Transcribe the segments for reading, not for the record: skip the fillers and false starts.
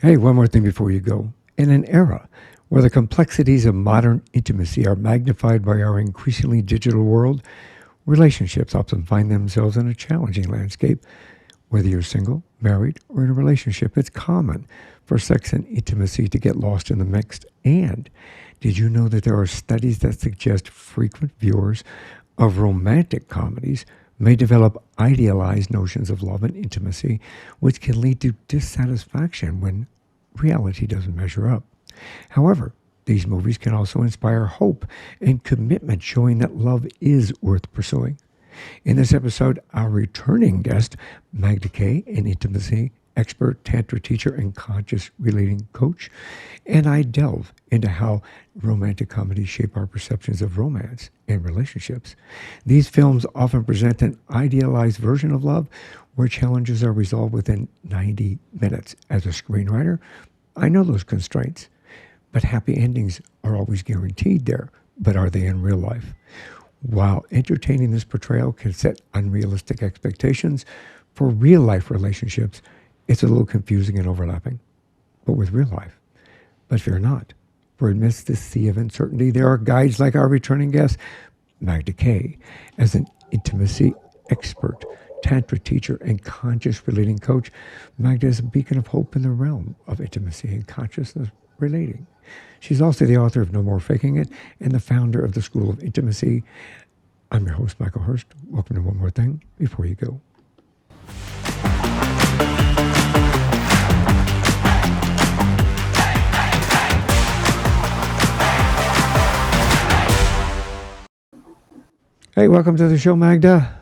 Hey, one more thing before you go. In an era where the complexities of modern intimacy are magnified by our increasingly digital world, relationships often find themselves in a challenging landscape. Whether you're single, married, or in a relationship, it's common for sex and intimacy to get lost in the mix. And did you know that there are studies that suggest frequent viewers of romantic comedies may develop idealized notions of love and intimacy, which can lead to dissatisfaction when reality doesn't measure up? However, these movies can also inspire hope and commitment, showing that love is worth pursuing. In this episode, our returning guest, Magda Kay, an intimacy expert, tantra teacher, and conscious relating coach, and I delve into how romantic comedies shape our perceptions of romance and relationships. These films often present an idealized version of love where challenges are resolved within 90 minutes. As a screenwriter, I know those constraints, but happy endings are always guaranteed there. But are they in real life? While entertaining, this portrayal can set unrealistic expectations for real life relationships, it's a little confusing and overlapping, but with real life. But fear not, for amidst this sea of uncertainty, there are guides like our returning guest, Magda Kay, as an intimacy expert, tantra teacher, and conscious relating coach. Magda is a beacon of hope in the realm of intimacy and consciousness relating. She's also the author of No More Faking It and the founder of the School of Intimacy. I'm your host, Michael Hurst. Welcome to One More Thing Before You Go. Hey, welcome to the show, Magda.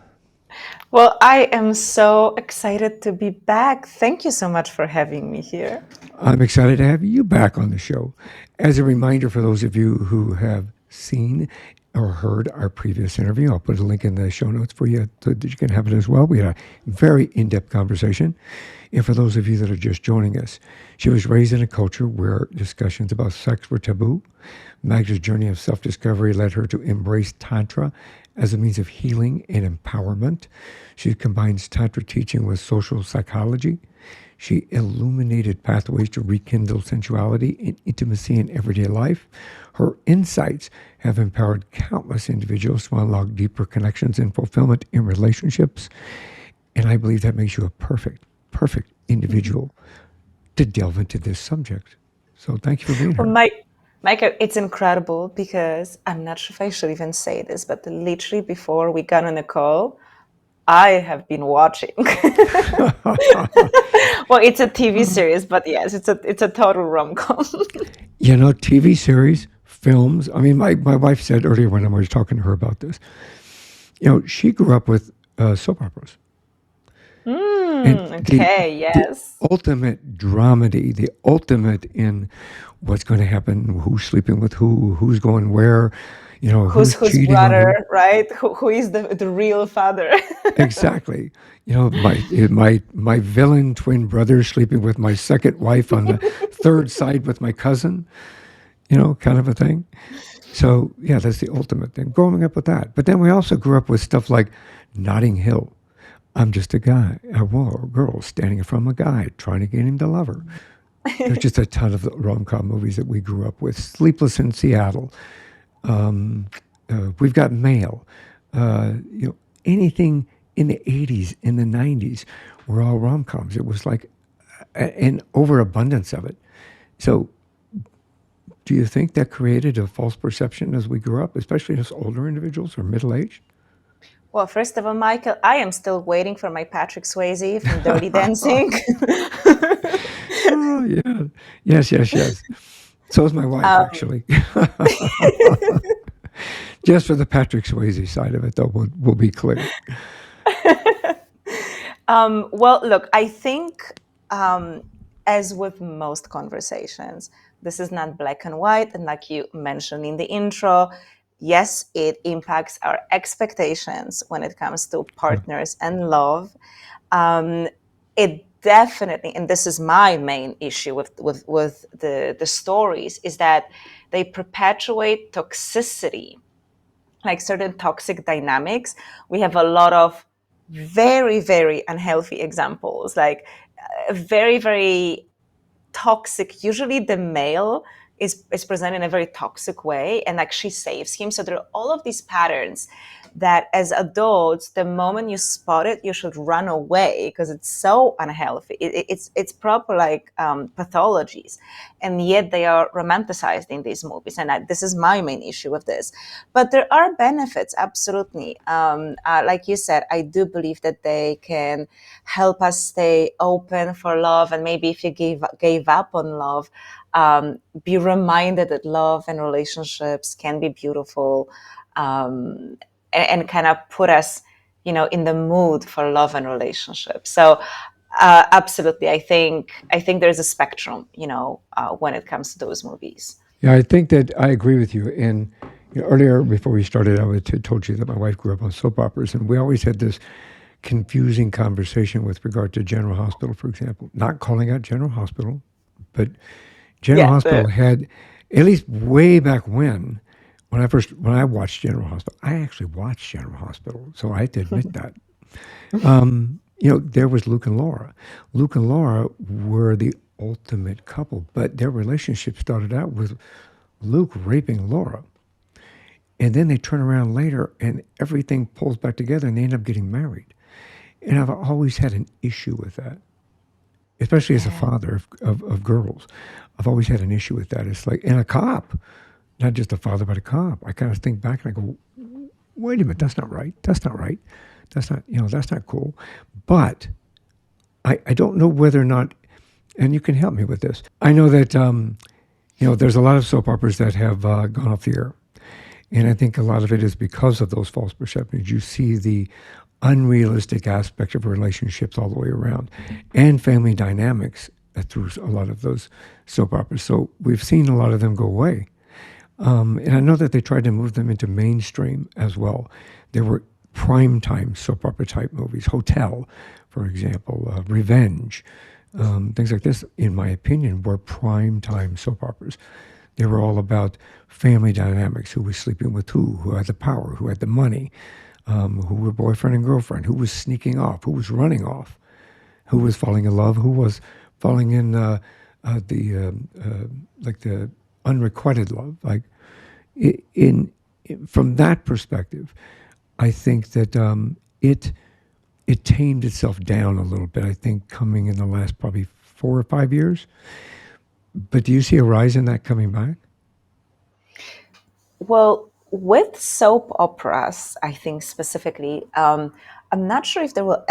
Well, I am so excited to be back. Thank you so much for having me here. I'm excited to have you back on the show. As a reminder for those of you who have seen or heard our previous interview, I'll put a link in the show notes for you so that you can have it as well. We had a very in-depth conversation. And for those of you that are just joining us, she was raised in a culture where discussions about sex were taboo. Magda's journey of self-discovery led her to embrace Tantra as a means of healing and empowerment. She combines Tantra teaching with social psychology. She illuminated pathways to rekindle sensuality and intimacy in everyday life. Her insights have empowered countless individuals to unlock deeper connections and fulfillment in relationships. And I believe that makes you a perfect individual to delve into this subject. So thank you for being Well, here. Michael, it's incredible because I'm not sure if I should even say this, but literally before we got on the call, I have been watching. Well, it's a TV series, but yes, it's a total rom-com. You know, TV series, films. I mean, my wife said earlier when I was talking to her about this, she grew up with soap operas. And Okay, the yes. ultimate dramedy, the ultimate in what's going to happen, who's sleeping with who's going where, who's Who's cheating on brother, who. right? Who is the real father? Exactly. My villain twin brother sleeping with my second wife on the third side with my cousin, kind of a thing. So yeah, that's the ultimate thing. Growing up with that, but then we also grew up with stuff like Notting Hill. I'm just a guy, a girl standing in front of a guy trying to get him to love her. There's just a ton of rom-com movies that we grew up with. Sleepless in Seattle. We've got Mail. Anything in the 80s, in the 90s, were all rom-coms. It was like an overabundance of it. So do you think that created a false perception as we grew up, especially as older individuals or middle-aged? Well, first of all, Michael, I am still waiting for my Patrick Swayze from Dirty Dancing. Oh, yeah. Yes. So is my wife, actually. Just for the Patrick Swayze side of it, though, we'll be clear. Well, look, I think as with most conversations, this is not black and white. And like you mentioned in the intro, yes, it impacts our expectations when it comes to partners and love. It definitely, and this is my main issue with the stories, is that they perpetuate toxicity, like certain toxic dynamics. We have a lot of very, very unhealthy examples, like very, very toxic. Usually the male is presented in a very toxic way, and like she saves him. So there are all of these patterns that as adults, the moment you spot it, you should run away because it's so unhealthy. It's proper like pathologies, and yet they are romanticized in these movies. And this is my main issue with this. But there are benefits, absolutely. Like you said, I do believe that they can help us stay open for love, and maybe if you gave up on love, be reminded that love and relationships can be beautiful. And kind of put us, in the mood for love and relationships. So absolutely, I think there's a spectrum, when it comes to those movies. Yeah, I think that I agree with you. And earlier, before we started, told you that my wife grew up on soap operas, and we always had this confusing conversation with regard to General Hospital, for example. Not calling out General Hospital, but General Yeah. Hospital had, at least way back when I watched General Hospital, I actually watched General Hospital, so I have to admit that. There was Luke and Laura. Luke and Laura were the ultimate couple, but their relationship started out with Luke raping Laura. And then they turn around later and everything pulls back together and they end up getting married. And I've always had an issue with that, especially as a Yeah. father of girls. I've always had an issue with that. It's like, and a cop, not just a father, but a cop. I kind of think back and I go, wait a minute, that's not right. That's not right. That's not cool. But I don't know whether or not, and you can help me with this. I know that, there's a lot of soap operas that have gone off the air. And I think a lot of it is because of those false perceptions. You see the unrealistic aspect of relationships all the way around and family dynamics through a lot of those soap operas. So we've seen a lot of them go away. And I know that they tried to move them into mainstream as well. There were primetime soap opera type movies, Hotel, for example, Revenge, things like this, in my opinion, were primetime soap operas. They were all about family dynamics, who was sleeping with who had the power, who had the money, who were boyfriend and girlfriend, who was sneaking off, who was running off, who was falling in love, who was falling in the unrequited love. Like from that perspective, I think that it tamed itself down a little bit. I think coming in the last probably 4 or 5 years. But do you see a rise in that coming back? Well, with soap operas, I think specifically, I'm not sure if there will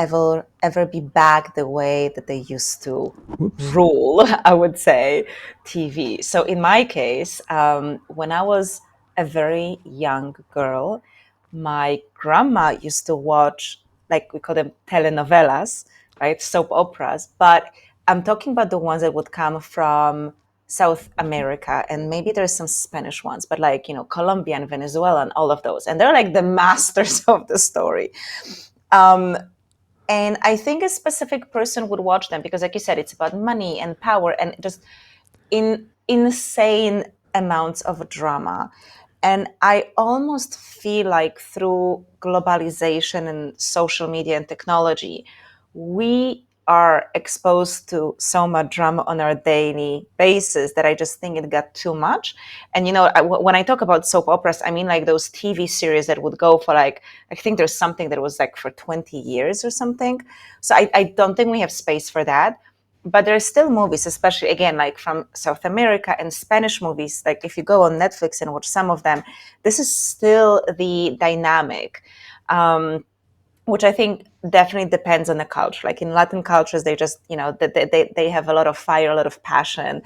ever be back the way that they used to Whoops. rule, I would say, TV. So in my case, when I was a very young girl, my grandma used to watch, like we call them telenovelas, right? Soap operas. But I'm talking about the ones that would come from South America, and maybe there's some Spanish ones, but like, Colombia and Venezuela and all of those. And they're like the masters of the story. Um, and I think a specific person would watch them because, like you said, it's about money and power and just insane amounts of drama. And I almost feel like through globalization and social media and technology, we are exposed to so much drama on our daily basis that I just think it got too much. And when I talk about soap operas, I mean like those TV series that would go for like, I think there's something that was like for 20 years or something. So I don't think we have space for that. But there are still movies, especially again, like from South America and Spanish movies. Like if you go on Netflix and watch some of them, this is still the dynamic. Which I think definitely depends on the culture. Like in Latin cultures, they just, they have a lot of fire, a lot of passion,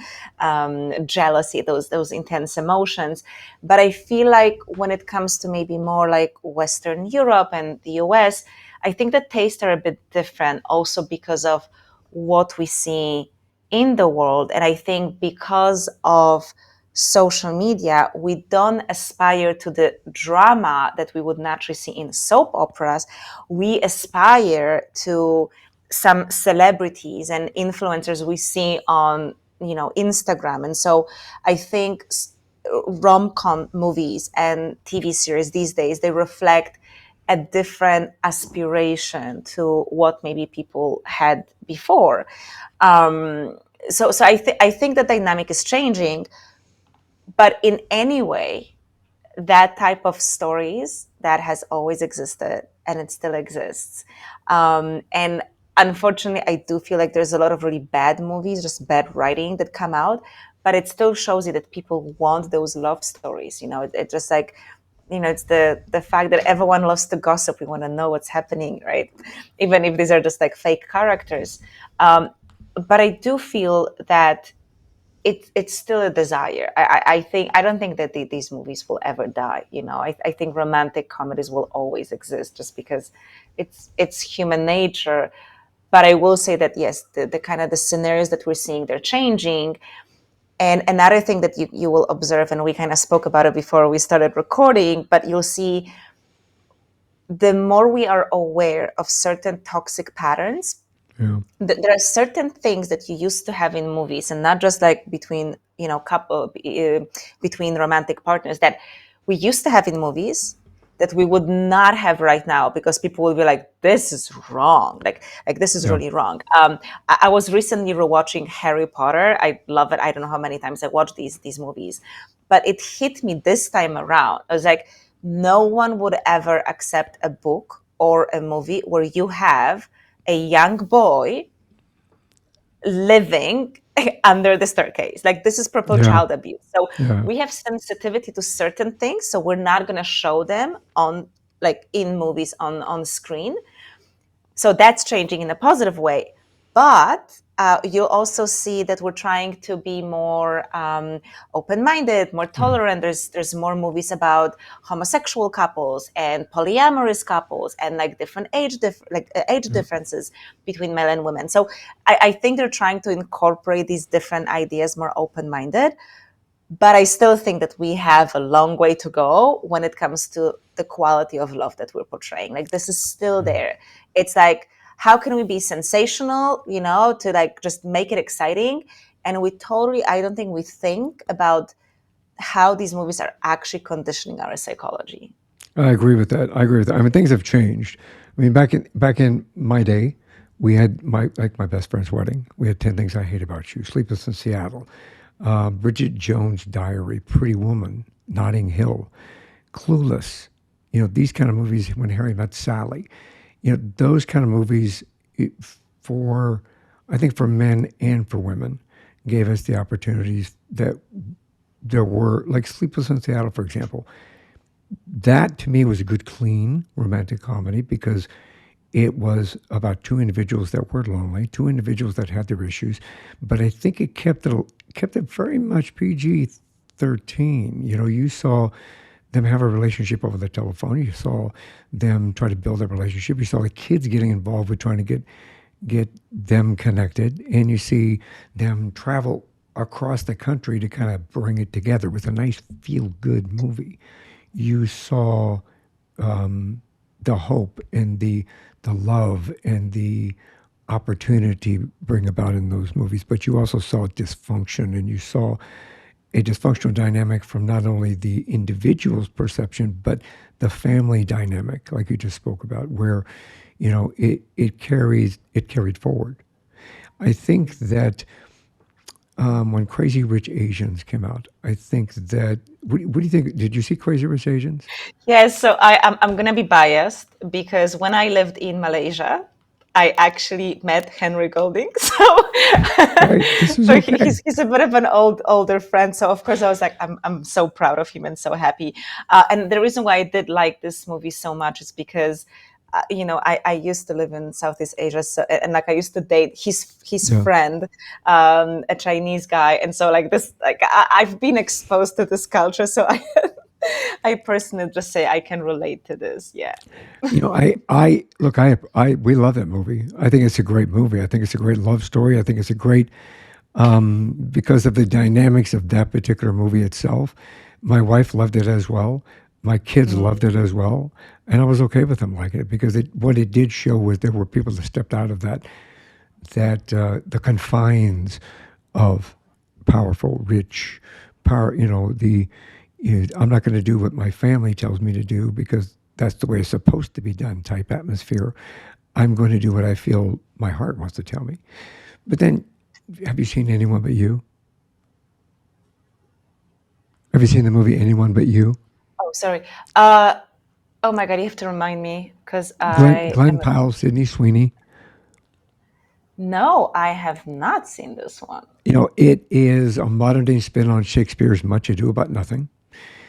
jealousy, those intense emotions. But I feel like when it comes to maybe more like Western Europe and the US, I think the tastes are a bit different also because of what we see in the world. And I think because of social media, we don't aspire to the drama that we would naturally see in soap operas. We aspire to some celebrities and influencers we see on, Instagram. And so I think rom-com movies and TV series these days, they reflect a different aspiration to what maybe people had before. I think the dynamic is changing, but in any way, that type of stories that has always existed and it still exists. And unfortunately, I do feel like there's a lot of really bad movies, just bad writing that come out, but it still shows you that people want those love stories. It just like, it's the fact that everyone loves to gossip. We want to know what's happening, right? Even if these are just like fake characters. Um, but I do feel that it's still a desire. I don't think that these movies will ever die. I think romantic comedies will always exist just because it's human nature. But I will say that yes, the kind of the scenarios that we're seeing, they're changing. And another thing that you will observe, and we kind of spoke about it before we started recording, but you'll see the more we are aware of certain toxic patterns, Yeah. there are certain things that you used to have in movies, and not just like between couple between romantic partners, that we used to have in movies that we would not have right now, because people will be like, this is wrong, like this is Yeah. really wrong. I was recently rewatching Harry Potter. I love it. I don't know how many times I watched these movies, but it hit me this time around. I was like, no one would ever accept a book or a movie where you have a young boy living under the staircase. Like, this is proper Yeah. child abuse. So Yeah. we have sensitivity to certain things. So we're not going to show them on, like, in movies on screen. So that's changing in a positive way. But you'll also see that we're trying to be more open-minded, more Yeah. tolerant. There's more movies about homosexual couples and polyamorous couples, and like different age Yeah. differences between male and women. So I think they're trying to incorporate these different ideas more open-minded. But I still think that we have a long way to go when it comes to the quality of love that we're portraying. Like, this is still there. It's like, how can we be sensational, to like just make it exciting? And I don't think we think about how these movies are actually conditioning our psychology. I agree with that. I agree with that. I mean, things have changed. I mean, back in my day, we had my best friend's wedding. We had 10 Things I Hate About You, Sleepless in Seattle, Bridget Jones' Diary, Pretty Woman, Notting Hill, Clueless. These kind of movies. When Harry Met Sally. Those kind of movies, for I think for men and for women, gave us the opportunities that there were, like Sleepless in Seattle, for example. That to me was a good, clean romantic comedy because it was about two individuals that were lonely, two individuals that had their issues, but I think it kept it very much PG-13. You saw them have a relationship over the telephone. You saw them try to build a relationship. You saw the kids getting involved with trying to get them connected, and you see them travel across the country to kind of bring it together with a nice feel good movie. You saw the hope and the love and the opportunity bring about in those movies, but you also saw dysfunction, and you saw a dysfunctional dynamic from not only the individual's perception but the family dynamic, like you just spoke about, where it carried forward. I think that when Crazy Rich Asians came out, I think that what do you think? Did you see Crazy Rich Asians? Yes, so I'm gonna be biased because when I lived in Malaysia, I actually met Henry Golding. So, Okay, this is so okay. he's a bit of an older friend. So of course I was like, I'm so proud of him and so happy. And the reason why I did like this movie so much is because I used to live in Southeast Asia, so, and like I used to date his Yeah. friend, a Chinese guy, and so like this, like I've been exposed to this culture, so I personally just say I can relate to this. Yeah. I look, we love that movie. I think it's a great movie. I think it's a great love story. I think it's a great, because of the dynamics of that particular movie itself. My wife loved it as well. My kids Mm. loved it as well, and I was okay with them liking it because what it did show was there were people that stepped out of the confines of powerful, rich, power. I'm not going to do what my family tells me to do because that's the way it's supposed to be done type atmosphere. I'm going to do what I feel my heart wants to tell me. But then Have you seen Anyone But You? Have you seen the movie Anyone But You? Oh, sorry. Uh, oh my God, you have to remind me because I Glenn am. Powell, Sydney Sweeney. No, I have not seen this one. It is a modern day spin on Shakespeare's Much Ado About Nothing.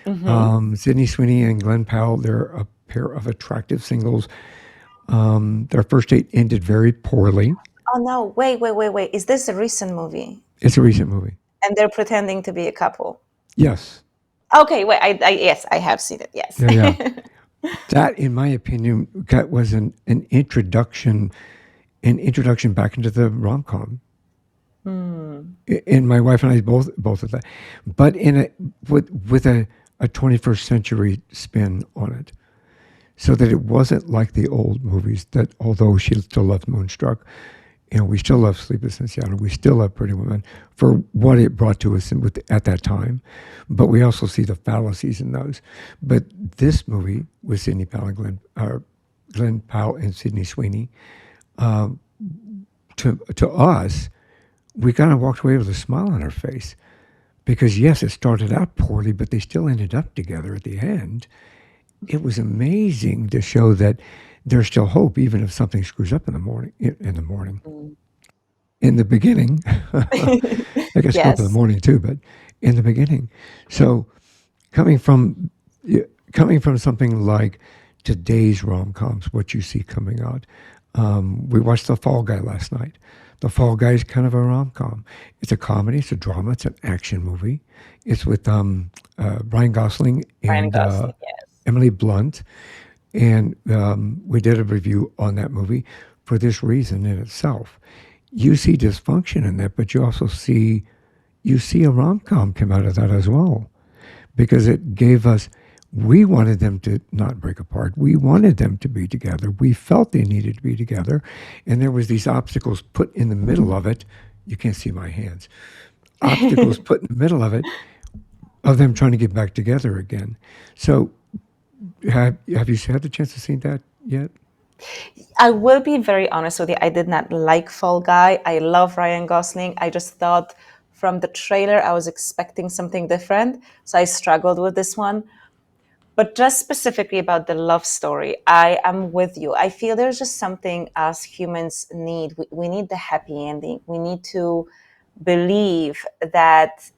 Hmm. Sydney Sweeney and Glenn Powell, they're a pair of attractive singles. Their first date ended very poorly. Oh no! Wait, wait, wait, wait. Is this a recent movie? It's a recent movie. And they're pretending to be a couple. Yes. Okay, wait. Yes, I have seen it. Yes. Yeah, yeah. That, in my opinion, that was an introduction back into the rom com. Hmm. And my wife and I both of that, but in a with a 21st century spin on it, so that it wasn't like the old movies. That although she still loved Moonstruck, we still love Sleepless in Seattle, we still love Pretty Woman for what it brought to us at that time, but we also see the fallacies in those. But this movie with Sidney Powell and Glenn Powell and Sydney Sweeney, to us, we kind of walked away with a smile on our face because yes, it started out poorly, but they still ended up together at the end. It was amazing to show that there's still hope, even if something screws up in the morning. In the morning, in the beginning, I guess screw up in the Yes. morning too, but in the beginning. So coming from coming from something like today's rom coms, what you see coming out. We watched The Fall Guy last night. The Fall Guy is kind of a rom com. It's a comedy, it's a drama, it's an action movie. It's with Ryan Gosling Ryan and Gosling. Yes. Emily Blunt, and we did a review on that movie for this reason in itself. You see dysfunction in that, but you see a rom com come out of that as well because it gave us. We wanted them to not break apart. We wanted them to be together. We felt they needed to be together, and there was these obstacles put in the middle of it. You can't see my hands. Obstacles put in the middle of it of them trying to get back together again. So, have you had the chance to see that yet? I will be very honest with you. I did not like Fall Guy. I love Ryan Gosling. I just thought from the trailer I was expecting something different, so I struggled with this one. But just specifically about the love story, I am with you. I feel there's just something us humans need. We need the happy ending. We need to believe that,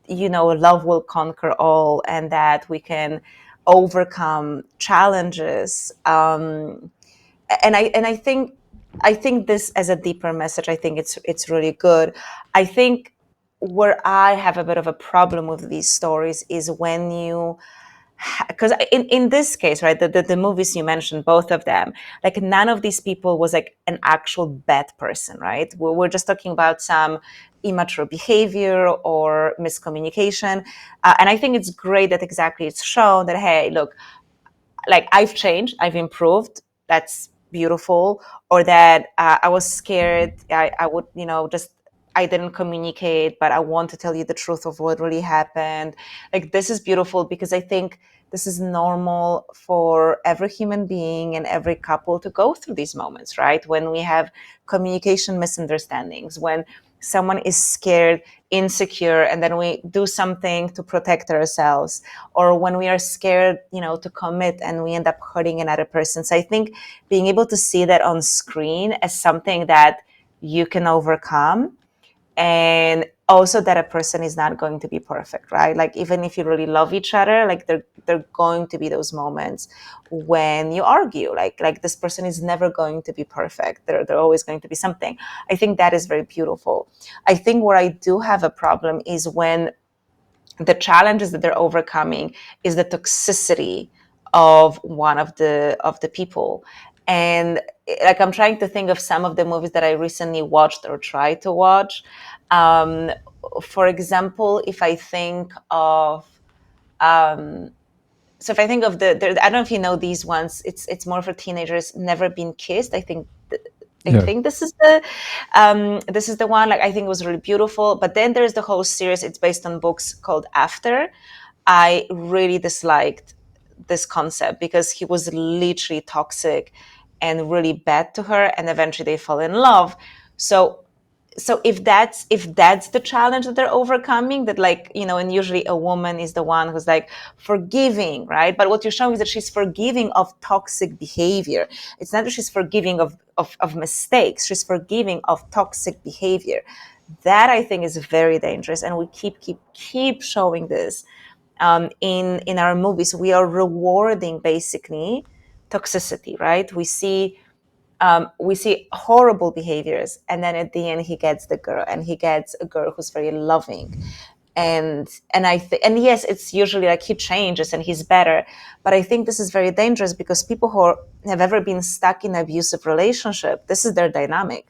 love will conquer all and that we can overcome challenges. And I think this as a deeper message. I think it's really good. I think where I have a bit of a problem with these stories is when you because in this case, right, the movies you mentioned, both of them, like none of these people was like an actual bad person, right? We're just talking about some immature behavior or miscommunication. And I think it's great that exactly it's shown that, hey, look, like I've changed, I've improved. That's beautiful. Or that I was scared. I would, just I didn't communicate, but I want to tell you the truth of what really happened. Like this is beautiful because I think this is normal for every human being and every couple to go through these moments, right? When we have communication misunderstandings, when someone is scared, insecure, and then we do something to protect ourselves, or when we are scared, to commit and we end up hurting another person. So I think being able to see that on screen as something that you can overcome, and also that a person is not going to be perfect, right? Like even if you really love each other, like there going to be those moments when you argue, like this person is never going to be perfect. They're always going to be something. I think that is very beautiful. I think where I do have a problem is when the challenges that they're overcoming is the toxicity of one of the people. And like I'm trying to think of some of the movies that I recently watched or tried to watch. um, for example, if I think of um, so if I think of I don't know if you know these ones. It's more for teenagers. Never Been Kissed. I Yeah. think this is the one. Like I think it was really beautiful. But then there's the whole series. It's based on books called After. I really disliked this concept because he was literally toxic and really bad to her, and eventually they fall in love. So so if that's the challenge that they're overcoming, that, like, and usually a woman is the one who's like forgiving, right? But what you're showing is that she's forgiving of toxic behavior. It's not that she's forgiving of mistakes, she's forgiving of toxic behavior. That, I think, is very dangerous, and we keep showing this in our movies. We are rewarding basically toxicity, right? We see horrible behaviors, and then at the end he gets the girl, and he gets a girl who's very loving. And yes, it's usually like he changes and he's better. But I think this is very dangerous, because people who have ever been stuck in an abusive relationship, this is their dynamic.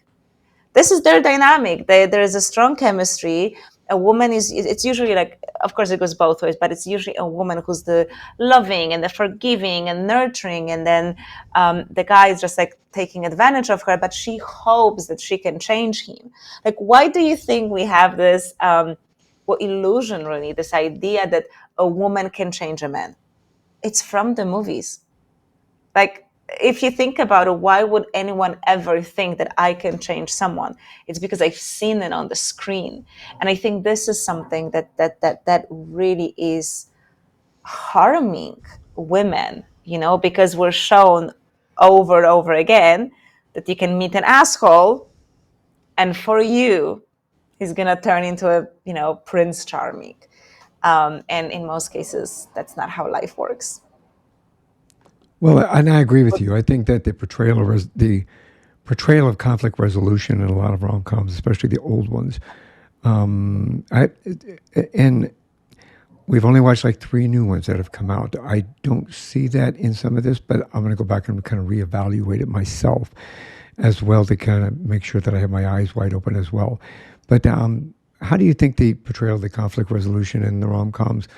There is a strong chemistry. A woman it's usually like, of course it goes both ways, but it's usually a woman who's the loving and the forgiving and nurturing, and then the guy is just like taking advantage of her, but she hopes that she can change him. Like, why do you think we have this illusion, really, this idea that a woman can change a man? It's from the movies. Like, if you think about it, why would anyone ever think that I can change someone? It's because I've seen it on the screen. And I think this is something that really is harming women, because we're shown over and over again that you can meet an asshole, and for you, he's gonna turn into a prince charming. And in most cases, that's not how life works. Well, and I agree with you. I think that the portrayal of conflict resolution in a lot of rom-coms, especially the old ones, I and we've only watched like three new ones that have come out. I don't see that in some of this, but I'm going to go back and kind of reevaluate it myself as well, to kind of make sure that I have my eyes wide open as well. But how do you think the portrayal of the conflict resolution in the rom-coms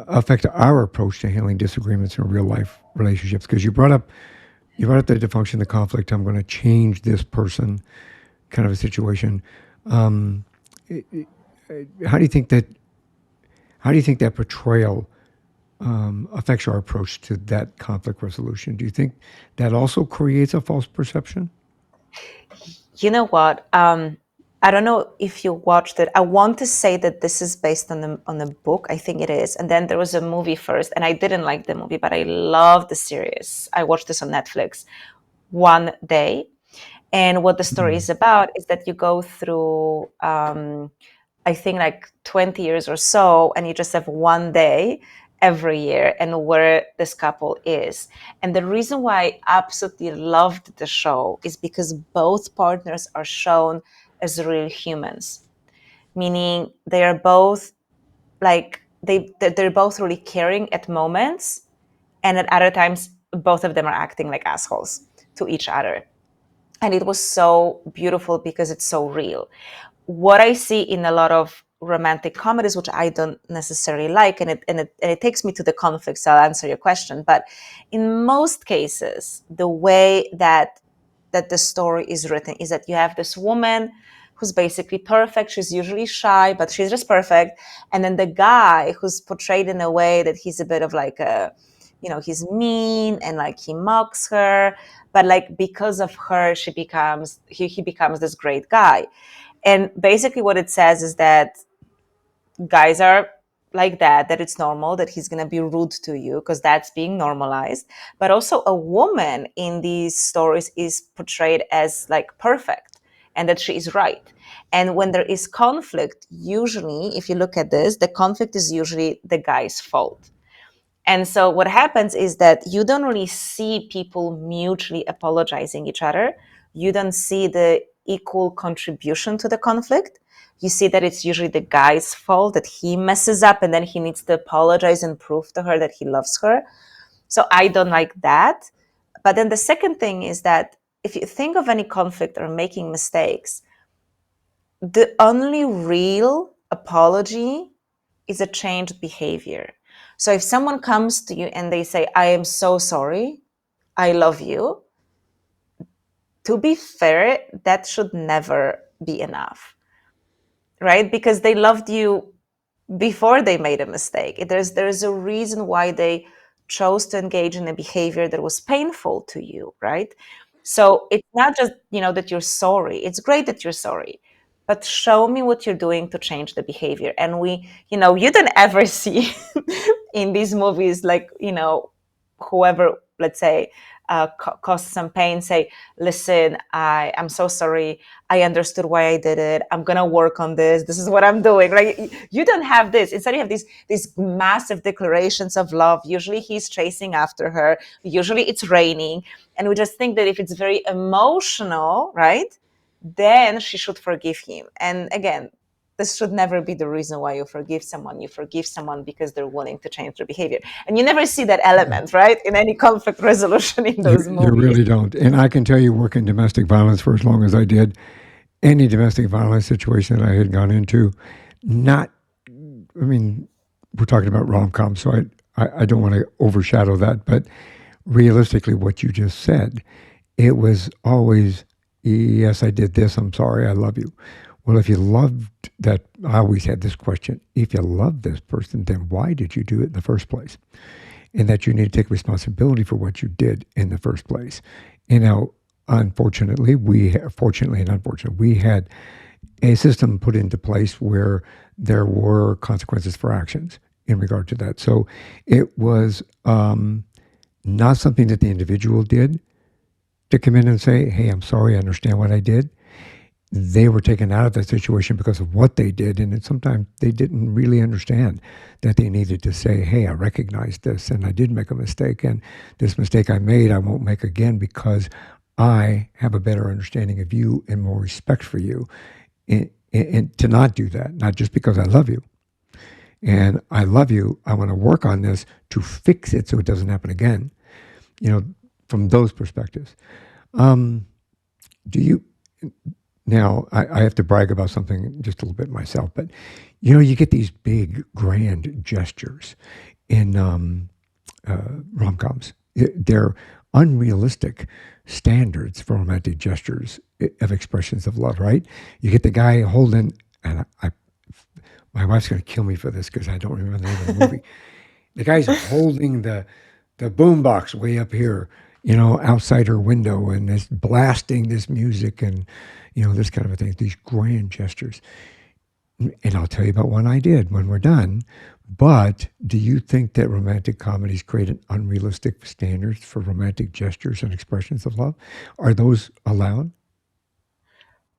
affect our approach to handling disagreements in real life relationships? Because you brought up the dysfunction, the conflict. I'm going to change this person, kind of a situation. Um, how do you think that portrayal affects our approach to that conflict resolution? Do you think that also creates a false perception? You know what? I don't know if you watched it. I want to say that this is based on the book. I think it is. And then there was a movie first, and I didn't like the movie, but I loved the series. I watched this on Netflix one day. And what the story Mm. is about is that you go through, I think, like 20 years or so, and you just have one day every year and where this couple is. And the reason why I absolutely loved the show is because both partners are shown as real humans, meaning they are both like they're both really caring at moments, and at other times both of them are acting like assholes to each other. And it was so beautiful because it's so real. What I see in a lot of romantic comedies, which I don't necessarily like, and it takes me to the conflict, so I'll answer your question. But in most cases, the way that the story is written is that you have this woman who's basically perfect. She's usually shy, but she's just perfect. And then the guy who's portrayed in a way that he's a bit of like he's mean and like he mocks her. But like because of her, he becomes this great guy. And basically what it says is that guys are like that it's normal that he's going to be rude to you because that's being normalized. But also a woman in these stories is portrayed as like perfect, and that she is right. And when there is conflict, usually if you look at this, the conflict is usually the guy's fault. And so what happens is that you don't really see people mutually apologizing each other. You don't see the equal contribution to the conflict. You see that it's usually the guy's fault, that he messes up and then he needs to apologize and prove to her that he loves her. So I don't like that. But then the second thing is that if you think of any conflict or making mistakes, the only real apology is a changed behavior. So if someone comes to you and they say, I am so sorry, I love you, to be fair, that should never be enough, right? Because they loved you before they made a mistake. There's a reason why they chose to engage in a behavior that was painful to you, right? So it's not just, that you're sorry. It's great that you're sorry, but show me what you're doing to change the behavior. And you don't ever see in these movies, like, whoever, let's say, caused some pain, say, listen, I'm so sorry. I understood why I did it. I'm going to work on this. This is what I'm doing, right? You don't have this. Instead, you have these massive declarations of love. Usually he's chasing after her. Usually it's raining. And we just think that if it's very emotional, right, then she should forgive him. And again, this should never be the reason why you forgive someone. You forgive someone because they're willing to change their behavior. And you never see that element, right, in any conflict resolution in those You movies. really don't. And I can tell you, working domestic violence for as long as I did, any domestic violence situation that I had gone into, not, I mean, we're talking about rom coms, so I don't want to overshadow that, but realistically, what you just said, it was always, yes, I did this, I'm sorry, I love you. Well, if you loved that, I always had this question, if you loved this person, then why did you do it in the first place? And that you need to take responsibility for what you did in the first place. You know, unfortunately, fortunately and unfortunately, we had a system put into place where there were consequences for actions in regard to that. So it was not something that the individual did to come in and say, hey, I'm sorry, I understand what I did. They were taken out of that situation because of what they did. And sometimes they didn't really understand that they needed to say, hey, I recognize this and I did make a mistake. And this mistake I made, I won't make again because I have a better understanding of you and more respect for you. And to not do that, not just because I love you. And I love you, I want to work on this to fix it so it doesn't happen again. You know, from those perspectives. Do you, now, I have to brag about something just a little bit myself, but you get these big, grand gestures in rom coms. They're unrealistic standards for romantic gestures of expressions of love, right? You get the guy holding, and my wife's going to kill me for this because I don't remember the name of the movie. The guy's holding the boombox way up here, outside her window, and is blasting this music and this kind of a thing. These grand gestures, and I'll tell you about one I did when we're done. But do you think that romantic comedies create an unrealistic standards for romantic gestures and expressions of love? Are those allowed?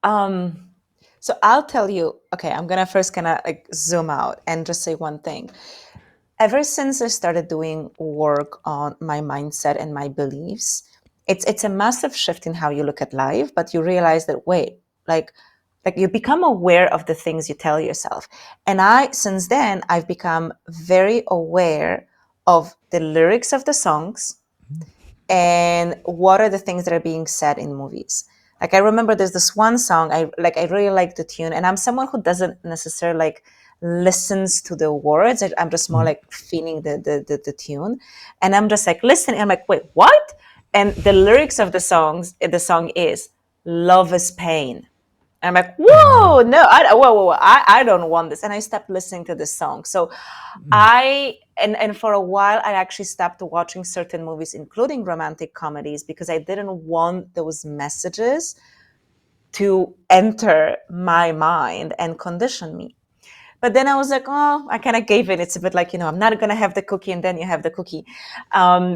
Um, so I'll tell you, okay, I'm gonna first kind of like zoom out and just say one thing. Ever since I started doing work on my mindset and my beliefs, it's a massive shift in how you look at life, but you realize that wait, like you become aware of the things you tell yourself. And since then I've become very aware of the lyrics of the songs and what are the things that are being said in movies. Like I remember there's this one song I really like the tune, and I'm someone who doesn't necessarily like listens to the words. I'm just more Mhm. like feeling the tune, and I'm just like listening. I'm like, wait, what? And the lyrics of the song is "Love is pain." I'm like, whoa, no, whoa, I don't want this. And I stopped listening to this song. So and for a while, I actually stopped watching certain movies, including romantic comedies, because I didn't want those messages to enter my mind and condition me. But then I was like, oh, I kind of gave in. It's a bit like, I'm not going to have the cookie and then you have the cookie.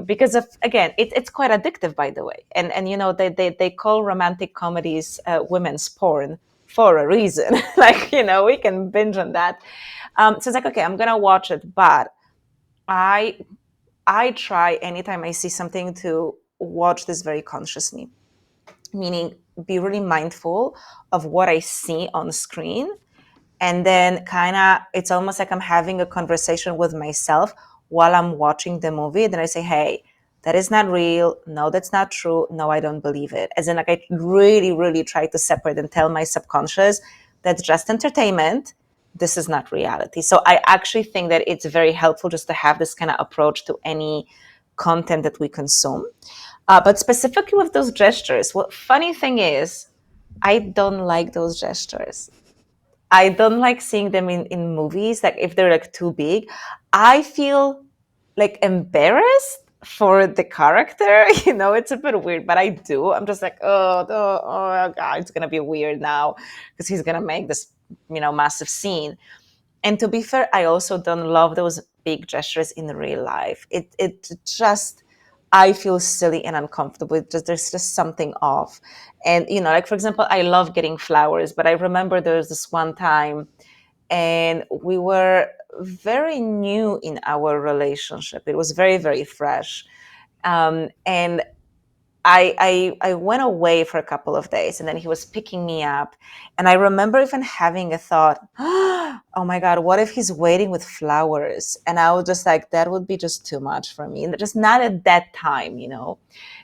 Because of, again, it's quite addictive, by the way. And they call romantic comedies women's porn for a reason. Like, we can binge on that. So it's like, okay, I'm going to watch it. But I, I try anytime I see something to watch this very consciously, meaning be really mindful of what I see on screen, and then kind of it's almost like I'm having a conversation with myself while I'm watching the movie. Then I say, hey, that is not real. No, that's not true. No, I don't believe it. As in, like, I really, really try to separate and tell my subconscious that's just entertainment. This is not reality. So I actually think that it's very helpful just to have this kind of approach to any content that we consume. But specifically with those gestures, what funny thing is, I don't like those gestures. I don't like seeing them in movies, like if they're like too big. I feel like embarrassed for the character, it's a bit weird, but I do. I'm just like, oh God, it's gonna be weird now because he's gonna make this, massive scene. And to be fair, I also don't love those big gestures in real life. It just, I feel silly and uncomfortable. There's just something off. And like for example, I love getting flowers, but I remember there was this one time, and we were very new in our relationship. It was very, very fresh. And I went away for a couple of days, and then he was picking me up. And I remember even having a thought, oh my God, what if he's waiting with flowers? And I was just like, that would be just too much for me. And just not at that time.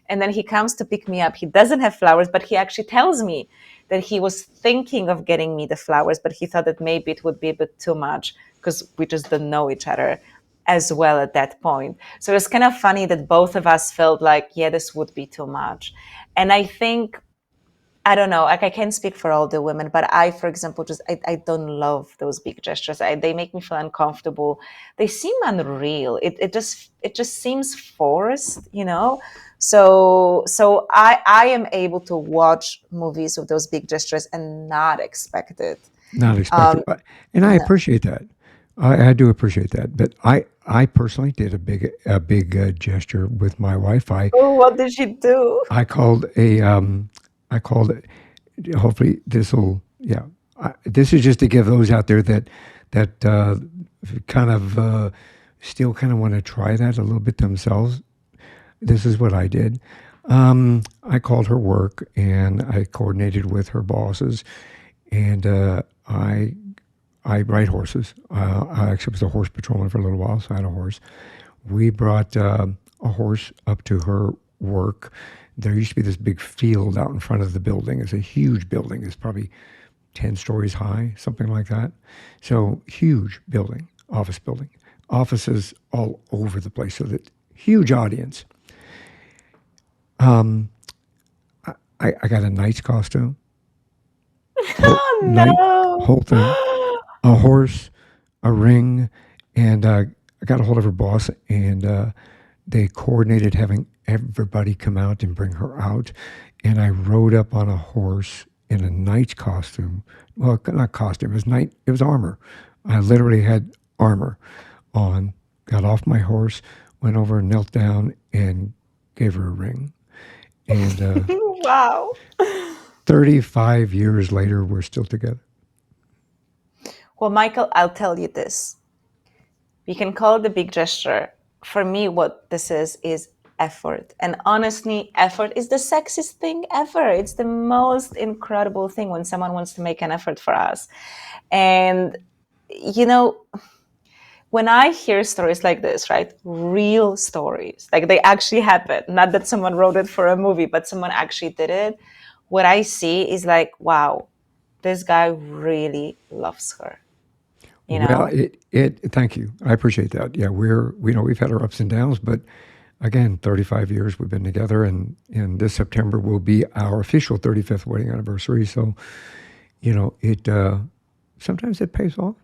And then he comes to pick me up. He doesn't have flowers, but he actually tells me that he was thinking of getting me the flowers, but he thought that maybe it would be a bit too much because we just don't know each other as well at that point. So it's kind of funny that both of us felt like, yeah, this would be too much. And I think, I don't know, like I can't speak for all the women, but I, for example, I don't love those big gestures. They make me feel uncomfortable. They seem unreal. It just seems forced. So I am able to watch movies with those big gestures and not expect it. Not expected. Um, And I no. appreciate that. I do appreciate that. But I personally did a big gesture with my wife. Oh, what did she do? I called a I called it. Hopefully this will, yeah. This is just to give those out there that kind of still kind of want to try that a little bit themselves. This is what I did. I called her work and I coordinated with her bosses, and I ride horses. I actually was a horse patrolman for a little while, so I had a horse. We brought a horse up to her work. There used to be this big field out in front of the building. It's a huge building. It's probably 10 stories high, something like that. So huge building, office building, offices all over the place. So that huge audience. I got a knight's costume, whole Oh knight, whole thing, no. a horse, a ring, and I got a hold of her boss, and they coordinated having everybody come out and bring her out. And I rode up on a horse in a knight's costume. Well, not costume, it was knight, it was armor. I literally had armor on, got off my horse, went over, knelt down, and gave her a ring. And Wow. 35 years later, we're still together. Well, Michael, I'll tell you this. We can call it a big gesture. For me, what this is effort. And honestly, effort is the sexiest thing ever. It's the most incredible thing when someone wants to make an effort for us. And, you know, when I hear stories like this, right, real stories, like they actually happened, not that someone wrote it for a movie, but someone actually did it, what I see is like, wow, this guy really loves her, you Well, know? thank you. I appreciate that. Yeah, we've had our ups and downs, but again, 35 years we've been together, and this September will be our official 35th wedding anniversary. So, it sometimes it pays off.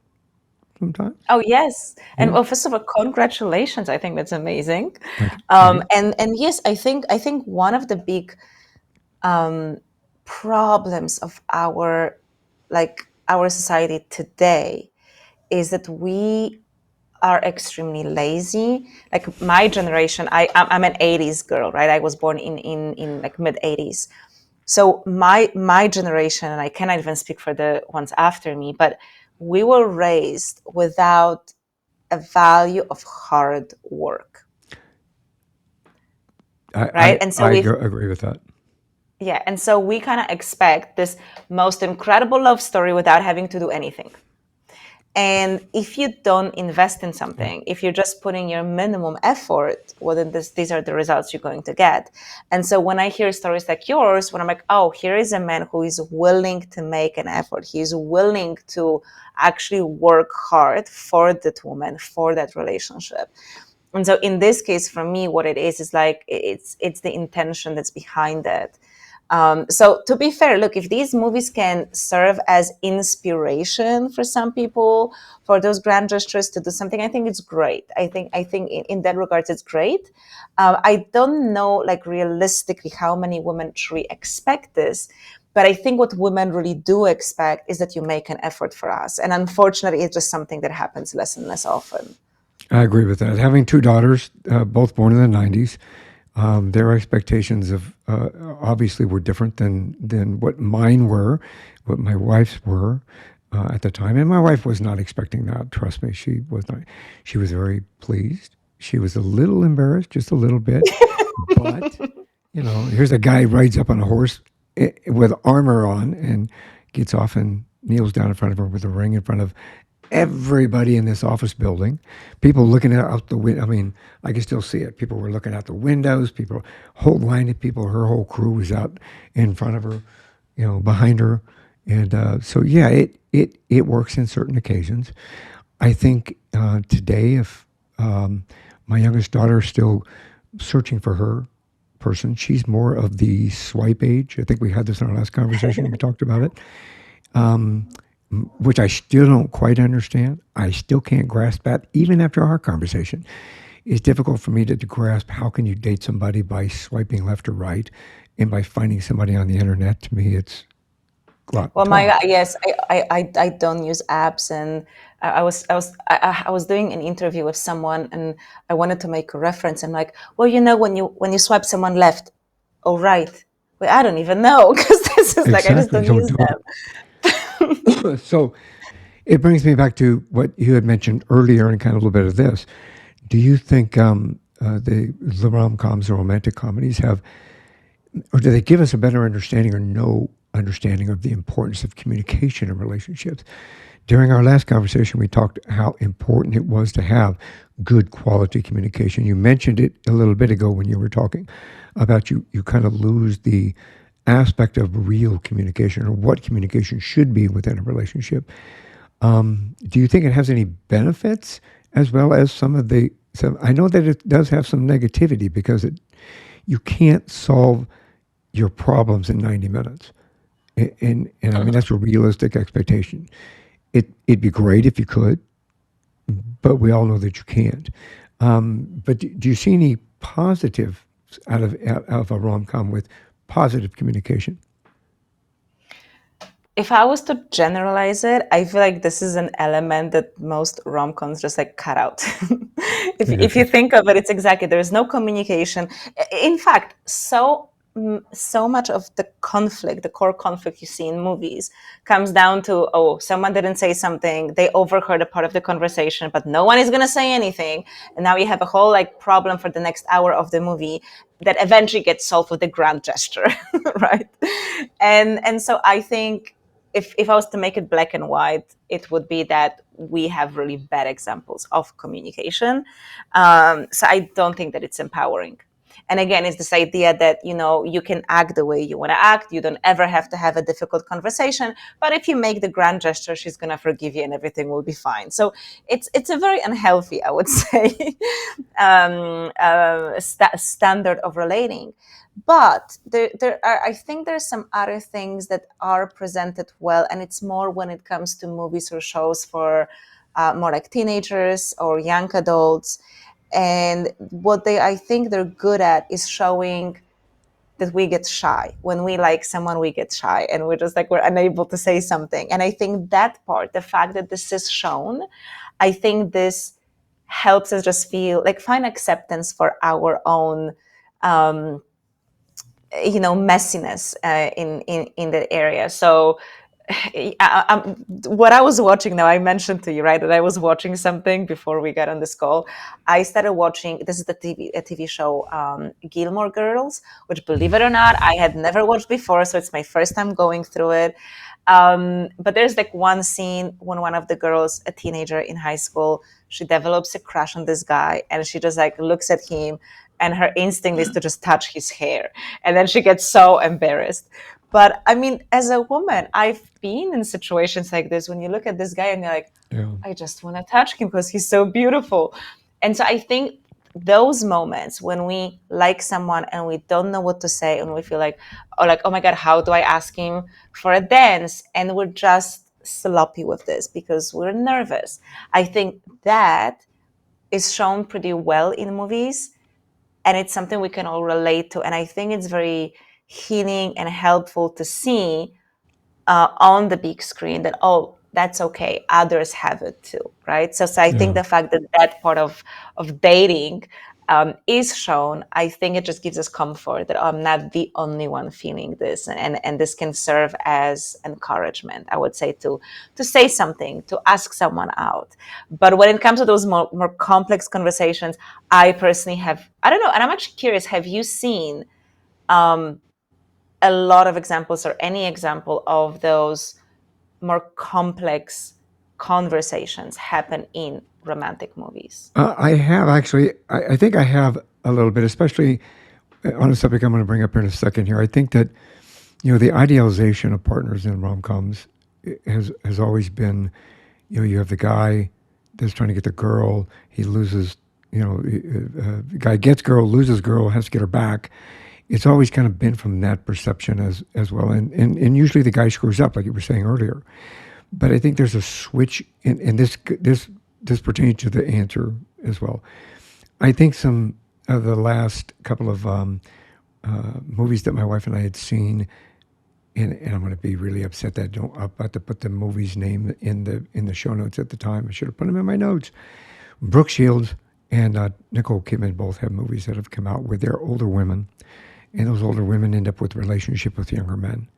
Sometimes, Oh yes, and yeah. well, first of all, congratulations! I think that's amazing. Thank you. Thank you. And yes, I think one of the big problems of our society today is that we are extremely lazy. Like my generation, I'm an '80s girl, right? I was born in like mid '80s. So my generation, and I cannot even speak for the ones after me, but we were raised without a value of hard work, right? And so Agree with that. yeah, and so we kind of expect this most incredible love story without having to do anything. And if you don't invest in Yeah. something, if you're just putting your minimum effort, well, then these are the results you're going to get. And so when I hear stories like yours, when I'm like, oh, here is a man who is willing to make an effort, he's willing to actually work hard for that woman, for that relationship. And so in this case, for me, what it is like it's the intention that's behind it. So to be fair, look, if these movies can serve as inspiration for some people, for those grand gestures to do something, I think it's great. I think in that regards, it's great. I don't know, like realistically, how many women truly expect this. But I think what women really do expect is that you make an effort for us. And unfortunately, it's just something that happens less and less often. I agree with that. Having two daughters, both born in the 90s, their expectations of obviously were different than what mine were, what my wife's were at the time. And my wife was not expecting that. Trust me, she was not. She was very pleased. She was a little embarrassed, just a little bit. But here's a guy rides up on a horse with armor on and gets off and kneels down in front of her with a ring in front of everybody in this office building. People looking out the window. I mean, I can still see it. People were looking out the windows. People, whole line of people. Her whole crew was out in front of her, behind her, and so yeah, it works in certain occasions. I think today, if my youngest daughter is still searching for her person, she's more of the swipe age. I think we had this in our last conversation. We talked about it, which I still don't quite understand. I still can't grasp that, even after our conversation. It's difficult for me to grasp how can you date somebody by swiping left or right, and by finding somebody on the internet. To me, it's a lot Well, tough. yes, I don't use apps, and I was doing an interview with someone, and I wanted to make a reference. I'm like, well, when you swipe someone left or right, well, I don't even know because this is like I just Exactly. don't Don't use do them. it. So it brings me back to what you had mentioned earlier, and kind of a little bit of this. Do you think the rom coms or romantic comedies have, or do they give us a better understanding or no understanding of the importance of communication in relationships? During our last conversation, we talked how important it was to have good quality communication. You mentioned it a little bit ago when you were talking about you kind of lose the aspect of real communication or what communication should be within a relationship. Do you think it has any benefits as well as some? I know that it does have some negativity because you can't solve your problems in 90 minutes. And I mean, that's a realistic expectation. It'd be great if you could, but we all know that you can't. But do you see any positive out of a rom com with positive communication? If I was to generalize it, I feel like this is an element that most rom-coms just like cut out. If you Yes. think of it, it's exactly there is no communication. In fact, so much of the conflict, the core conflict you see in movies, comes down to, oh, someone didn't say something, they overheard a part of the conversation, but no one is going to say anything, and now you have a whole like problem for the next hour of the movie that eventually gets solved with a grand gesture, right? And so I think if I was to make it black and white, it would be that we have really bad examples of communication. So I don't think that it's empowering. And again, it's this idea that you can act the way you want to act. You don't ever have to have a difficult conversation. But if you make the grand gesture, she's gonna forgive you, and everything will be fine. So it's a very unhealthy, I would say, standard of relating. But I think there's some other things that are presented well, and it's more when it comes to movies or shows for more like teenagers or young adults. And what I think they're good at is showing that we get shy. When we like someone, we get shy, and we're just like we're unable to say something. And I think that part, the fact that this is shown, I think this helps us just feel like find acceptance for our own um, messiness in that area. So what I was watching now, I mentioned to you, right, that I was watching something before we got on this call. I started watching, this is a TV show, Gilmore Girls, which, believe it or not, I had never watched before. So it's my first time going through it. But there's like one scene when one of the girls, a teenager in high school, she develops a crush on this guy, and she just like looks at him, and her instinct is to just touch his hair. And then she gets so embarrassed. But I mean, as a woman, I've been in situations like this when you look at this guy and you're like, Yeah. I just want to touch him because he's so beautiful. And so I think those moments when we like someone and we don't know what to say, and we feel like, oh my God, how do I ask him for a dance? And we're just sloppy with this because we're nervous. I think that is shown pretty well in movies, and it's something we can all relate to. And I think it's very healing and helpful to see on the big screen that, oh, that's okay, others have it too, right? So I think Yeah. the fact that that part of dating is shown, I think it just gives us comfort that, oh, I'm not the only one feeling this, and this can serve as encouragement, I would say, to say something, to ask someone out. But when it comes to those more complex conversations, I personally have, I don't know, and I'm actually curious, have you seen um, a lot of examples, or any example of those more complex conversations happen in romantic movies? I have actually. I think I have a little bit, especially on a subject I'm going to bring up here in a second. Here, I think that the idealization of partners in rom coms has always been. You have the guy that's trying to get the girl. He loses. The guy gets girl, loses girl, has to get her back. It's always kind of been from that perception as well, and usually the guy screws up, like you were saying earlier. But I think there's a switch, and this pertains to the answer as well. I think some of the last couple of movies that my wife and I had seen, and I'm going to be really upset that I don't about to put the movie's name in the show notes at the time. I should have put them in my notes. Brooke Shields and Nicole Kidman both have movies that have come out where they're older women, and those older women end up with a relationship with younger men.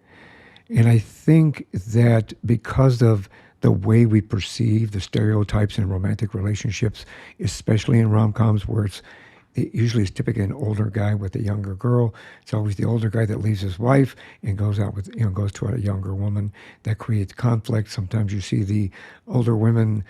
And I think that because of the way we perceive the stereotypes in romantic relationships, especially in rom coms, where it usually is typically an older guy with a younger girl. It's always the older guy that leaves his wife and goes out with, goes to a younger woman. That creates conflict. Sometimes you see the older women,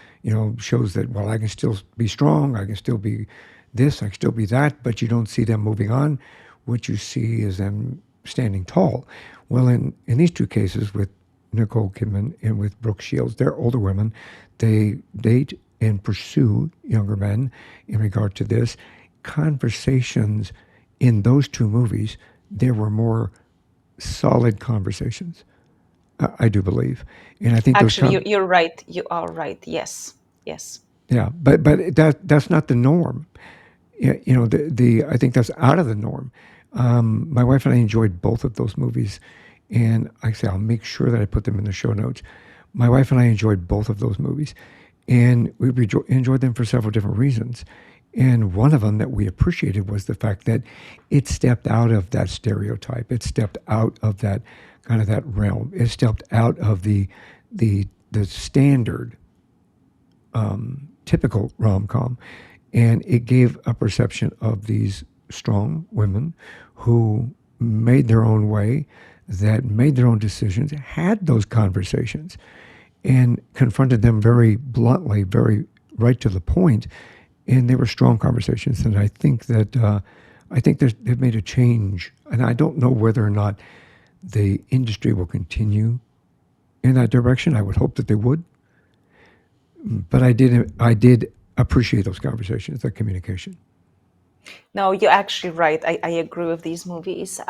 shows that, well, I can still be strong, I can still be this, I can still be that, but you don't see them moving on. What you see is them standing tall. Well, in these two cases with Nicole Kidman and with Brooke Shields, they're older women. They date and pursue younger men in regard to this. Conversations in those two movies, there were more solid conversations, I do believe. And I think those Actually, you're right. You are right. Yes. Yes. yeah, but that's not the norm. The I think that's out of the norm. My wife and I enjoyed both of those movies, and like I say, I'll make sure that I put them in the show notes. My wife and I enjoyed both of those movies, and we enjoyed them for several different reasons. And one of them that we appreciated was the fact that it stepped out of that stereotype. It stepped out of that kind of that realm. It stepped out of the standard typical rom com, and it gave a perception of these strong women who made their own way, that made their own decisions, had those conversations, and confronted them very bluntly, very right to the point. And they were strong conversations. And I think they've made a change. And I don't know whether or not the industry will continue in that direction. I would hope that they would. But I did appreciate those conversations, that communication. No, you're actually right. I agree with these movies.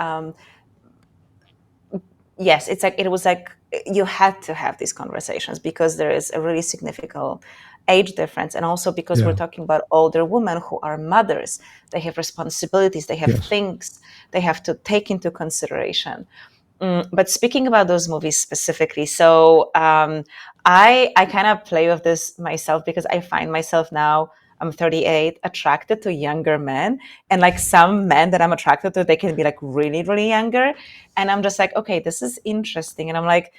Yes, it's like it was like you had to have these conversations because there is a really significant age difference, and also because we're Yeah. talking about older women who are mothers. They have responsibilities, they have Yes. things they have to take into consideration. But speaking about those movies specifically, so I kind of play with this myself because I find myself now, I'm 38, attracted to younger men, and like some men that I'm attracted to, they can be like really really younger, and I'm just like, okay, this is interesting, and I'm like,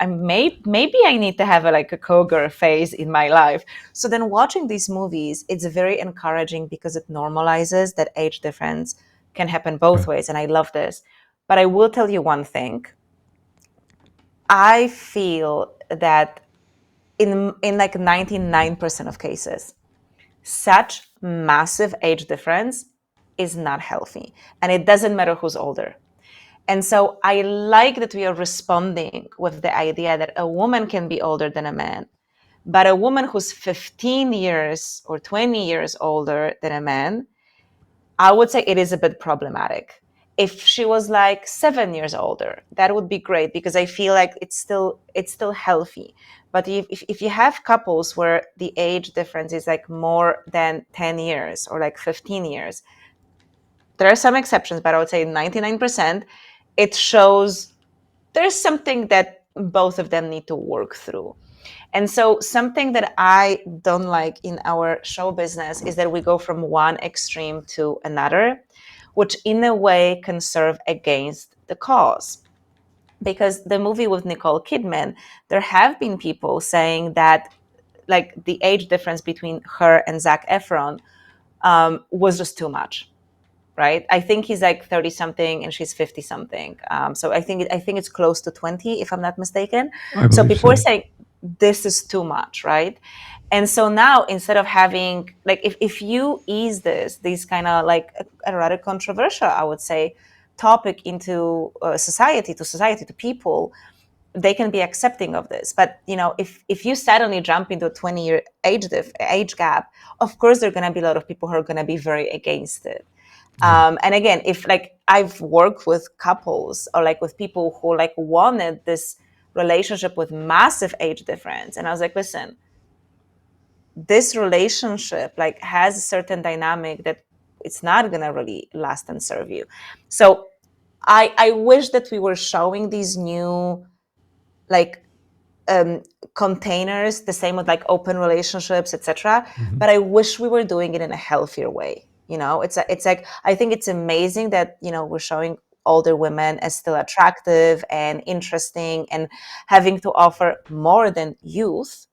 maybe I need to have like a cougar phase in my life. So then watching these movies, it's very encouraging because it normalizes that age difference can happen both Yeah. ways, and I love this. But I will tell you one thing. I feel that in like 99% of cases, such massive age difference is not healthy. And it doesn't matter who's older. And so I like that we are responding with the idea that a woman can be older than a man, but a woman who's 15 years or 20 years older than a man I would say it is a bit problematic. If she was like 7 years older, that would be great, because I feel like it's still healthy. But if you have couples where the age difference is like more than 10 years or like 15 years, there are some exceptions, but I would say 99%, it shows there's something that both of them need to work through. And so, something that I don't like in our show business is that we go from one extreme to another, which in a way can serve against the cause. Because the movie with Nicole Kidman, there have been people saying that, like, the age difference between her and Zac Efron was just too much, right? I think he's like 30 something and she's 50 something. So I think it's close to 20, if I'm not mistaken. I So believe people are so. saying this is too much, right? And so now, instead of having, like, if you ease these kind of like a rather controversial, I would say, topic into society, to people, they can be accepting of this. But if you suddenly jump into a 20-year age gap, of course there are going to be a lot of people who are going to be very against it. Yeah. And again, if like I've worked with couples or like with people who like wanted this relationship with massive age difference, and I was like, listen, this relationship like has a certain dynamic that it's not gonna really last and serve you. So I wish that we were showing these new like um, containers, the same with like open relationships, etc. Hmm. But I wish we were doing it in a healthier way. It's like I think it's amazing that we're showing older women as still attractive and interesting and having to offer more than youth.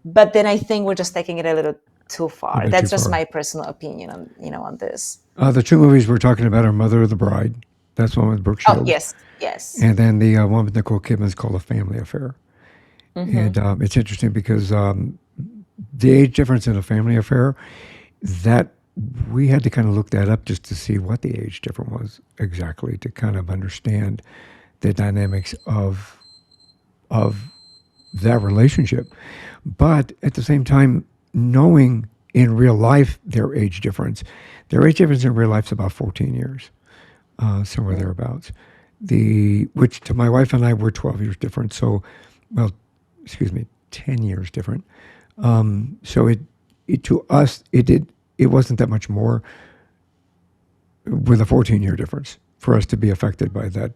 But then I think we're just taking it a little too A far. bit too That's just far. my personal opinion on this. The two movies we're talking about are Mother of the Bride. That's one with Brooke Oh Shields. yes, yes. And then the one with Nicole Kidman is called A Family Affair. Hmm. And it's interesting because the age difference in A Family Affair, that we had to kind of look that up just to see what the age difference was exactly, to kind of understand the dynamics of that relationship. But at the same time, knowing in real life their age difference in real life is about 14 years, somewhere thereabouts. Which to my wife and I were 12 years different. So, well, excuse me, 10 years different. So it to us it wasn't that much more with a 14-year difference for us to be affected by that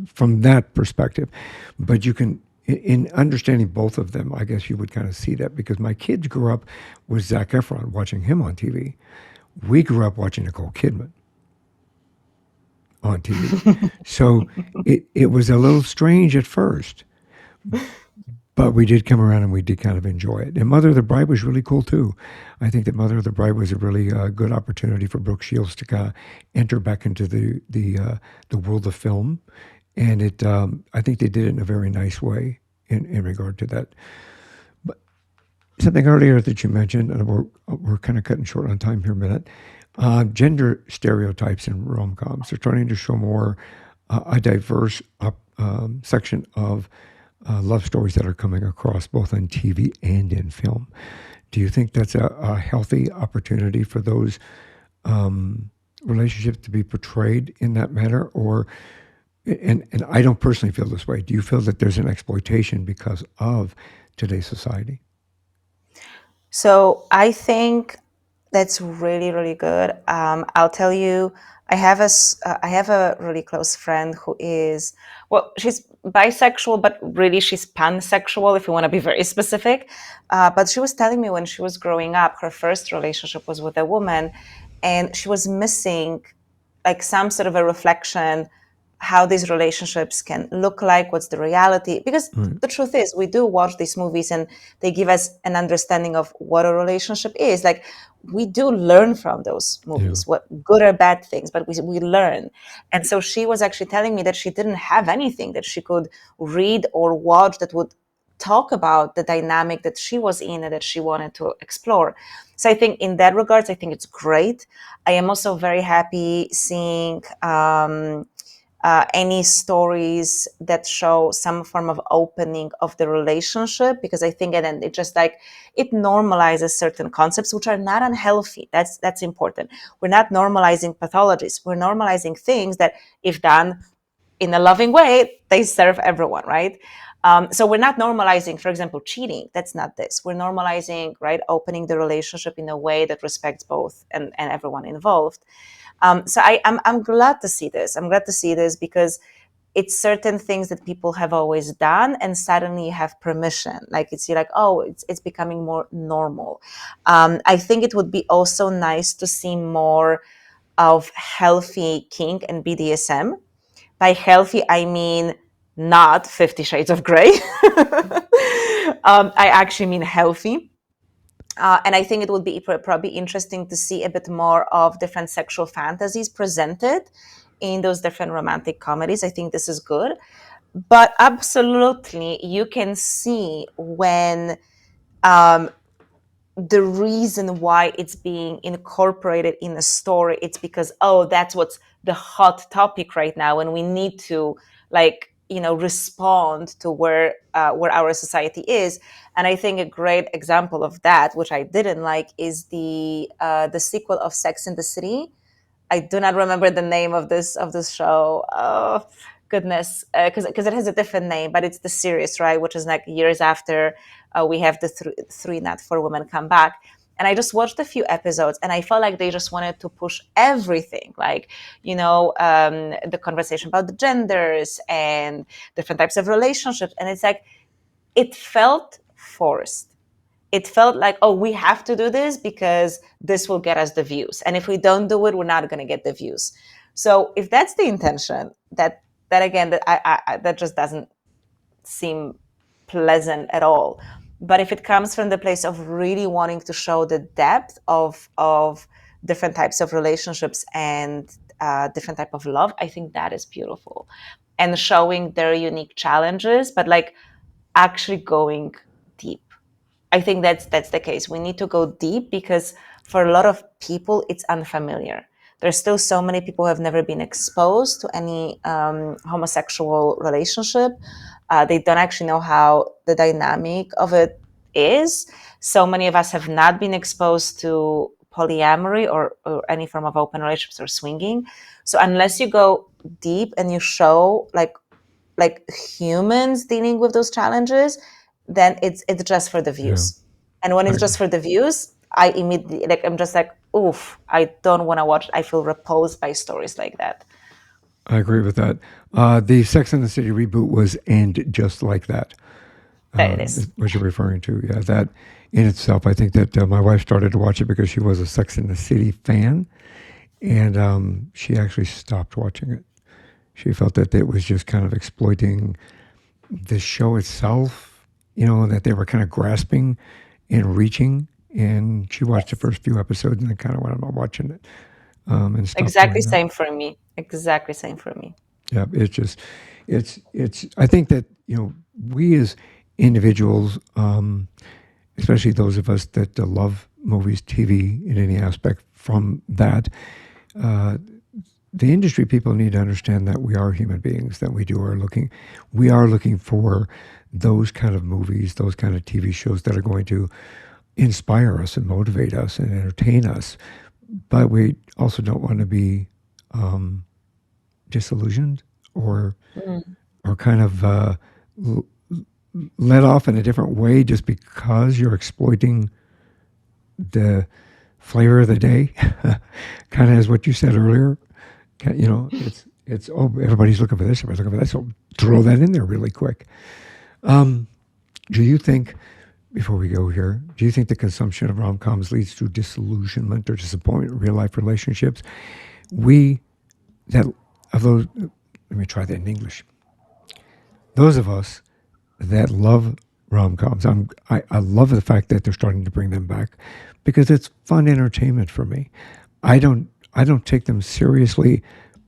from that perspective. But you can, in understanding both of them, I guess you would kind of see that because my kids grew up with Zac Efron, watching him on TV. We grew up watching Nicole Kidman on TV. So it was a little strange at first, but we did come around and we did kind of enjoy it. And Mother of the Bride was really cool too. I think that Mother of the Bride was a really good opportunity for Brooke Shields to kind of enter back into the world of film, and I think they did it in a very nice way in regard to that. But something earlier that you mentioned, and we're kind of cutting short on time here a minute. Gender stereotypes in rom coms. They're trying to show more a diverse section of love stories that are coming across both on TV and in film. Do you think that's a healthy opportunity for those relationships to be portrayed in that manner? Or, and I don't personally feel this way. Do you feel that there's an exploitation because of today's society? So I think that's really, really good. I'll tell you, I have a really close friend who is, well, she's bisexual, but really she's pansexual, if you want to be very specific. But she was telling me when she was growing up, her first relationship was with a woman, and she was missing like some sort of a reflection how these relationships can look like, what's the reality. Because Right. the truth is, we do watch these movies and they give us an understanding of what a relationship is. Like, we do learn from those Yeah. movies, what good or bad things, but we learn. And so she was actually telling me that she didn't have anything that she could read or watch that would talk about the dynamic that she was in and that she wanted to explore. So I think in that regards, I think it's great. I am also very happy seeing any stories that show some form of opening of the relationship, because I think, and then it just like it normalizes certain concepts which are not unhealthy. That's important. We're not normalizing pathologies. We're normalizing things that, if done in a loving way, they serve everyone, right? So we're not normalizing, for example, cheating. That's not this. We're normalizing, right, opening the relationship in a way that respects both and everyone involved. So I'm glad to see this. I'm glad to see this because it's certain things that people have always done, and suddenly you have permission. Like it's you're like, oh, it's becoming more normal. I think it would be also nice to see more of healthy kink and BDSM. By healthy, I mean not 50 Shades of Grey. I actually mean healthy. And I think it would be probably interesting to see a bit more of different sexual fantasies presented in those different romantic comedies. I think this is good. But absolutely, you can see when the reason why it's being incorporated in a story, it's because, oh, that's what's the hot topic right now, and we need to, like, respond to where our society is. And I think a great example of that, which I didn't like, is the sequel of Sex in the City. I do not remember the name of this show. Oh goodness, because it has a different name, but it's the series, right? Which is like years after we have the three Not For Women come back. And I just watched a few episodes, and I felt like they just wanted to push everything, like the conversation about the genders and different types of relationships, and it's like it felt forced. It felt like, oh, we have to do this because this will get us the views, and if we don't do it, we're not going to get the views. So if that's the intention, that again, that just doesn't seem pleasant at all. But if it comes from the place of really wanting to show the depth of different types of relationships and different type of love, I think that is beautiful, and showing their unique challenges, but like actually going deep. I think that's the case. We need to go deep because for a lot of people, it's unfamiliar. There's still so many people who have never been exposed to any homosexual relationship. They don't actually know how the dynamic of it is. So many of us have not been exposed to polyamory or any form of open relationships or swinging. So unless you go deep and you show like humans dealing with those challenges, then it's just for the Yeah. views. And when it's I, just for the views, I immediately I'm just like, oof, I don't want to watch. I feel repulsed by stories like that. I agree with that. The Sex and the City reboot was "And Just Like That." There it is. Is what you're referring to. Yeah, that in itself, I think that my wife started to watch it because she was a Sex and the City fan, and she actually stopped watching it. She felt that it was just kind of exploiting the show itself, that they were kind of grasping and reaching. And she watched the Yes. first few episodes and then kind of went, I'm not watching it, and stopped Exactly doing that. same for me. Exactly same for me. Yeah, it's just, I think that, we as individuals, especially those of us that love movies, TV in any aspect from that, uh, the industry people need to understand that we are human beings, that we are looking for those kind of movies, those kind of TV shows that are going to inspire us and motivate us and entertain us. But we also don't want to be disillusioned or Mm. kind of l- let off in a different way just because you're exploiting the flavor of the day. Kind of as what you said earlier. It's oh, everybody's looking for this, everybody's looking for that, so throw that in there really quick. Do you think, before we go here, do you think the consumption of rom coms leads to disillusionment or disappointment in real life relationships? We that of those, let me try that in English. Those of us that love rom coms, I love the fact that they're starting to bring them back because it's fun entertainment for me. I don't take them seriously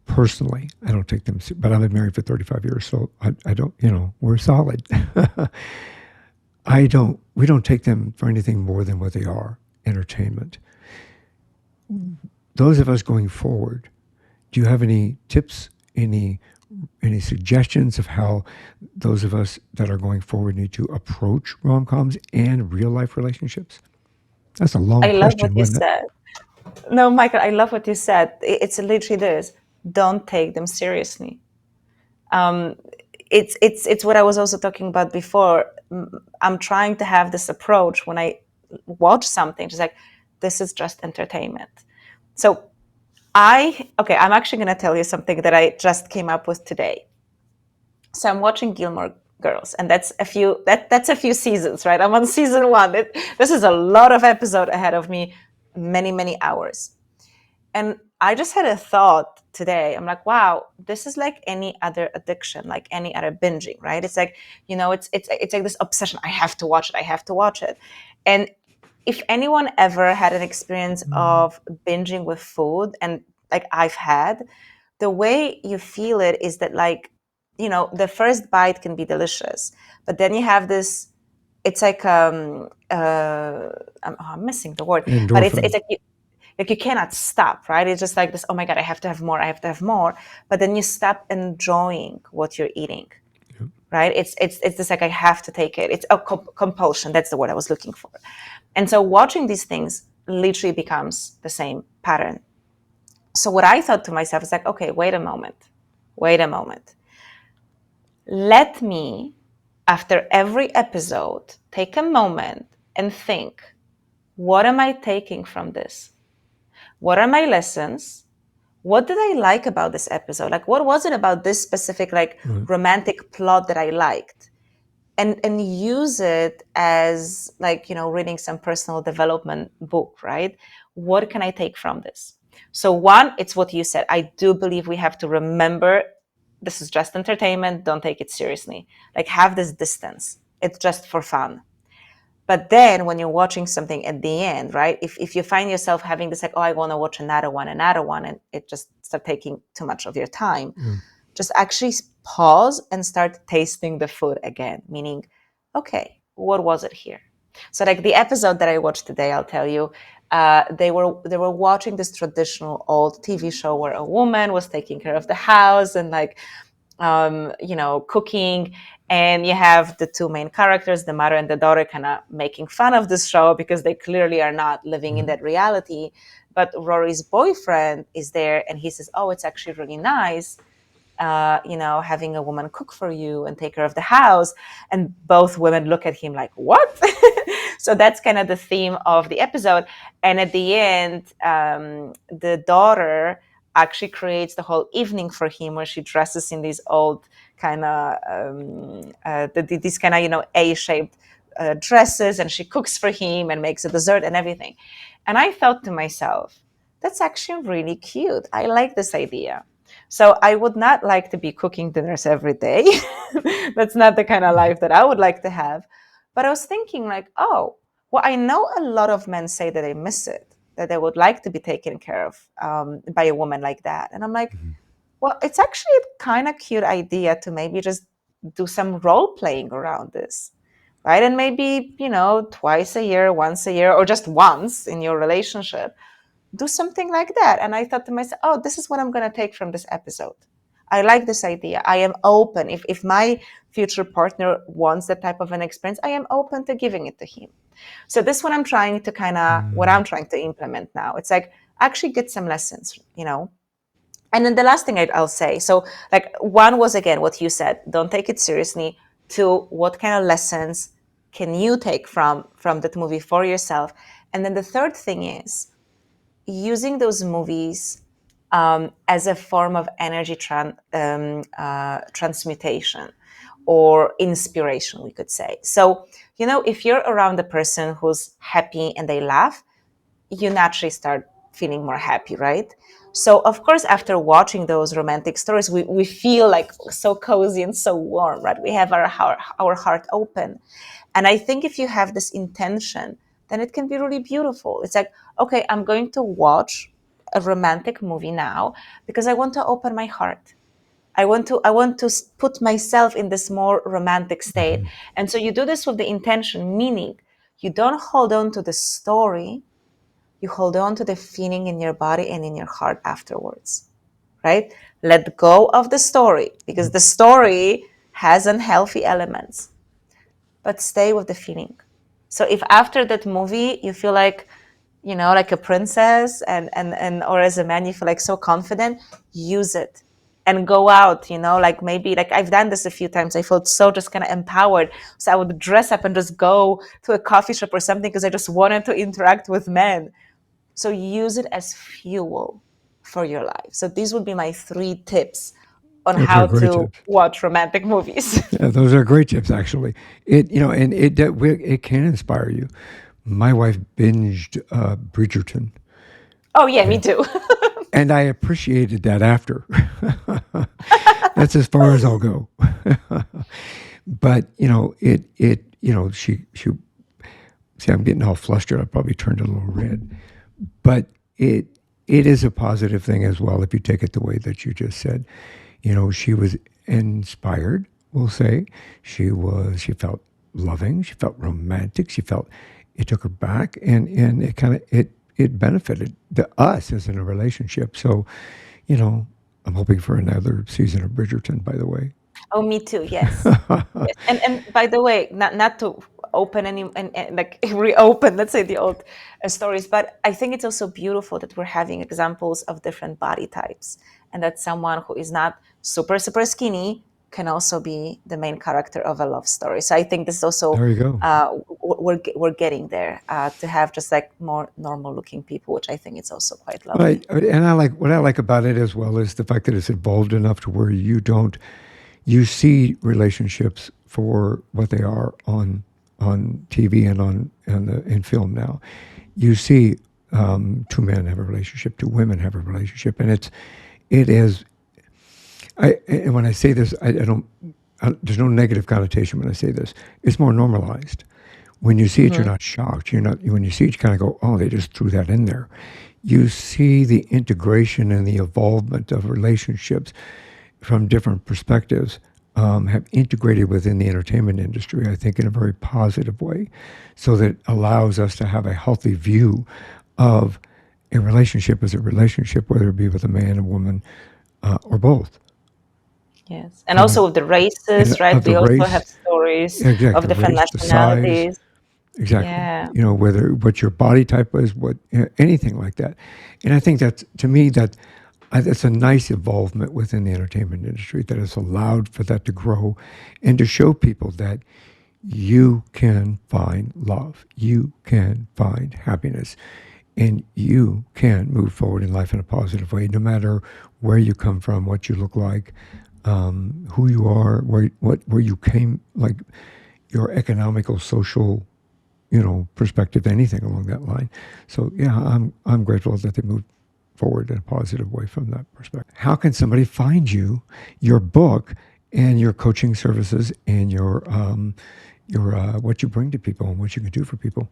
personally. I don't take them, but I've been married for 35 years, so I don't, we're solid. We don't take them for anything more than what they are, entertainment. Those of us going forward, do you have any tips, any any suggestions of how those of us that are going forward need to approach rom-coms and real life relationships? That's a long I love what question, you wasn't it? said. No, Michael, I love what you said. It's literally this. Don't take them seriously. Um, it's what I was also talking about before. I'm trying to have this approach when I watch something, just like, this is just entertainment. So I'm actually going to tell you something that I just came up with today. So I'm watching Gilmore Girls, and that's a few seasons, right? I'm on season one. This is a lot of episode ahead of me, many hours. And I just had a thought today. I'm like, wow, this is like any other addiction, like any other binging, right? It's like, it's like this obsession. I have to watch it. I have to watch it. And if anyone ever had an experience of binging with food, and like I've had, the way you feel it is that, like, the first bite can be delicious, but then you have this. It's like I'm missing the word, but it's Endorphin. like you cannot stop, right? It's just like this, oh my God, I have to have more, I have to have more. But then you stop enjoying what you're eating, right? It's just like, I have to take it. It's a compulsion. That's the word I was looking for. And so watching these things literally becomes the same pattern. So what I thought to myself is like, okay, wait a moment. Wait a moment. Let me, after every episode, take a moment and think, what am I taking from this? What are my lessons? What did I like about this episode? Like, what was it about this specific, like, Right. romantic plot that I liked? And use it as, like, reading some personal development book, right? What can I take from this? So one, it's what you said. I do believe we have to remember this is just entertainment. Don't take it seriously. Like, have this distance. It's just for fun. But then when you're watching something at the end, right? If you find yourself having this, like, oh, I want to watch another one, and it just start taking too much of your time, Yeah. just actually pause and start tasting the food again. Meaning, okay, what was it here? So, like, the episode that I watched today, I'll tell you, they were watching this traditional old TV show where a woman was taking care of the house and, like, cooking. And you have the two main characters, the mother and the daughter, kind of making fun of this show because they clearly are not living in that reality. But Rory's boyfriend is there, and he says, oh, it's actually really nice, having a woman cook for you and take care of the house. And both women look at him like, what? So that's kind of the theme of the episode. And at the end, the daughter actually creates the whole evening for him where she dresses in these old kind of, these kind of, A-shaped dresses, and she cooks for him and makes a dessert and everything. And I thought to myself, that's actually really cute. I like this idea. So I would not like to be cooking dinners every day. That's not the kind of life that I would like to have. But I was thinking, like, oh, well, I know a lot of men say that they miss it, that they would like to be taken care of by a woman like that. And I'm like, well, it's actually a kind of cute idea to maybe just do some role playing around this, right? And maybe, twice a year, once a year, or just once in your relationship, do something like that. And I thought to myself, oh, this is what I'm going to take from this episode. I like this idea. I am open. If my future partner wants that type of an experience, I am open to giving it to him. So this is what I'm trying to what I'm trying to implement now. It's like, actually get some lessons. And then the last thing I'll say, so, like, one was, again, what you said, don't take it seriously. Two, what kind of lessons can you take from that movie for yourself? And then the third thing is, using those movies as a form of energy transmutation or inspiration, we could say. So, if you're around a person who's happy and they laugh, you naturally start feeling more happy, right? So, of course, after watching those romantic stories, we feel like so cozy and so warm, right? We have our heart open. And I think if you have this intention, then it can be really beautiful. It's like, okay, I'm going to watch a romantic movie now because I want to open my heart. I want to put myself in this more romantic state. And so you do this with the intention, meaning you don't hold on to the story, you hold on to the feeling in your body and in your heart afterwards. right? Let go of the story because the story has unhealthy elements, but stay with the feeling. So if after that movie you feel like, like a princess, and or as a man you feel like so confident, use it and go out, like maybe like I've done this a few times. I felt so just kind of empowered. So I would dress up and just go to a coffee shop or something because I just wanted to interact with men. So use it as fuel for your life. So these would be my 3 tips on Those are how great to tips. watch romantic movies. Yeah, those are great tips, actually. And it can inspire you. My wife binged Bridgerton, Oh yeah, me and, too. and I appreciated that after. That's as far as I'll go. But she see, I'm getting all flustered. I probably turned a little red, but it is a positive thing as well if you take it the way that you just said. She was inspired. We'll say she felt loving. She felt romantic. She felt it took her back, and it kind of it benefited us as in a relationship. So, you know, I'm hoping for another season of Bridgerton. By the way, Oh, me too. Yes, yes. And by the way, not to open any and like reopen, let's say the old stories, but I think it's also beautiful that we're having examples of different body types, and that someone who is not super skinny can also be the main character of a love story. So I think this is also there you go. we're getting there to have just like more normal looking people, which I think is also quite Right, lovely. and I like what I like about it as well is the fact that it's evolved enough to where you see relationships for what they are on TV and in film now. You see two men have a relationship, two women have a relationship, and it is. And when I say this, I don't. There's no negative connotation when I say this. It's more normalized. When you see it, you're Mhm. not shocked. You're not. When you see it, you kind of go, "Oh, they just threw that in there." You see the integration and the evolvement of relationships from different perspectives have integrated within the entertainment industry, I think, in a very positive way, so that it allows us to have a healthy view of a relationship as a relationship, whether it be with a man, a woman, or both. Yes, and From also with the races, and right? of the We also have race, stories exactly, of the different race, the size, nationalities. exactly. Yeah. Whether what your body type is, what anything like that. And I think that's to me that's a nice involvement within the entertainment industry that has allowed for that to grow and to show people that you can find love, you can find happiness, and you can move forward in life in a positive way, no matter where you come from, what you look like, who you are, where you came, like your economical, social, perspective, anything along that line. So yeah, I'm grateful that they moved forward in a positive way from that perspective. How can somebody find you, your book, and your coaching services, and your what you bring to people and what you can do for people?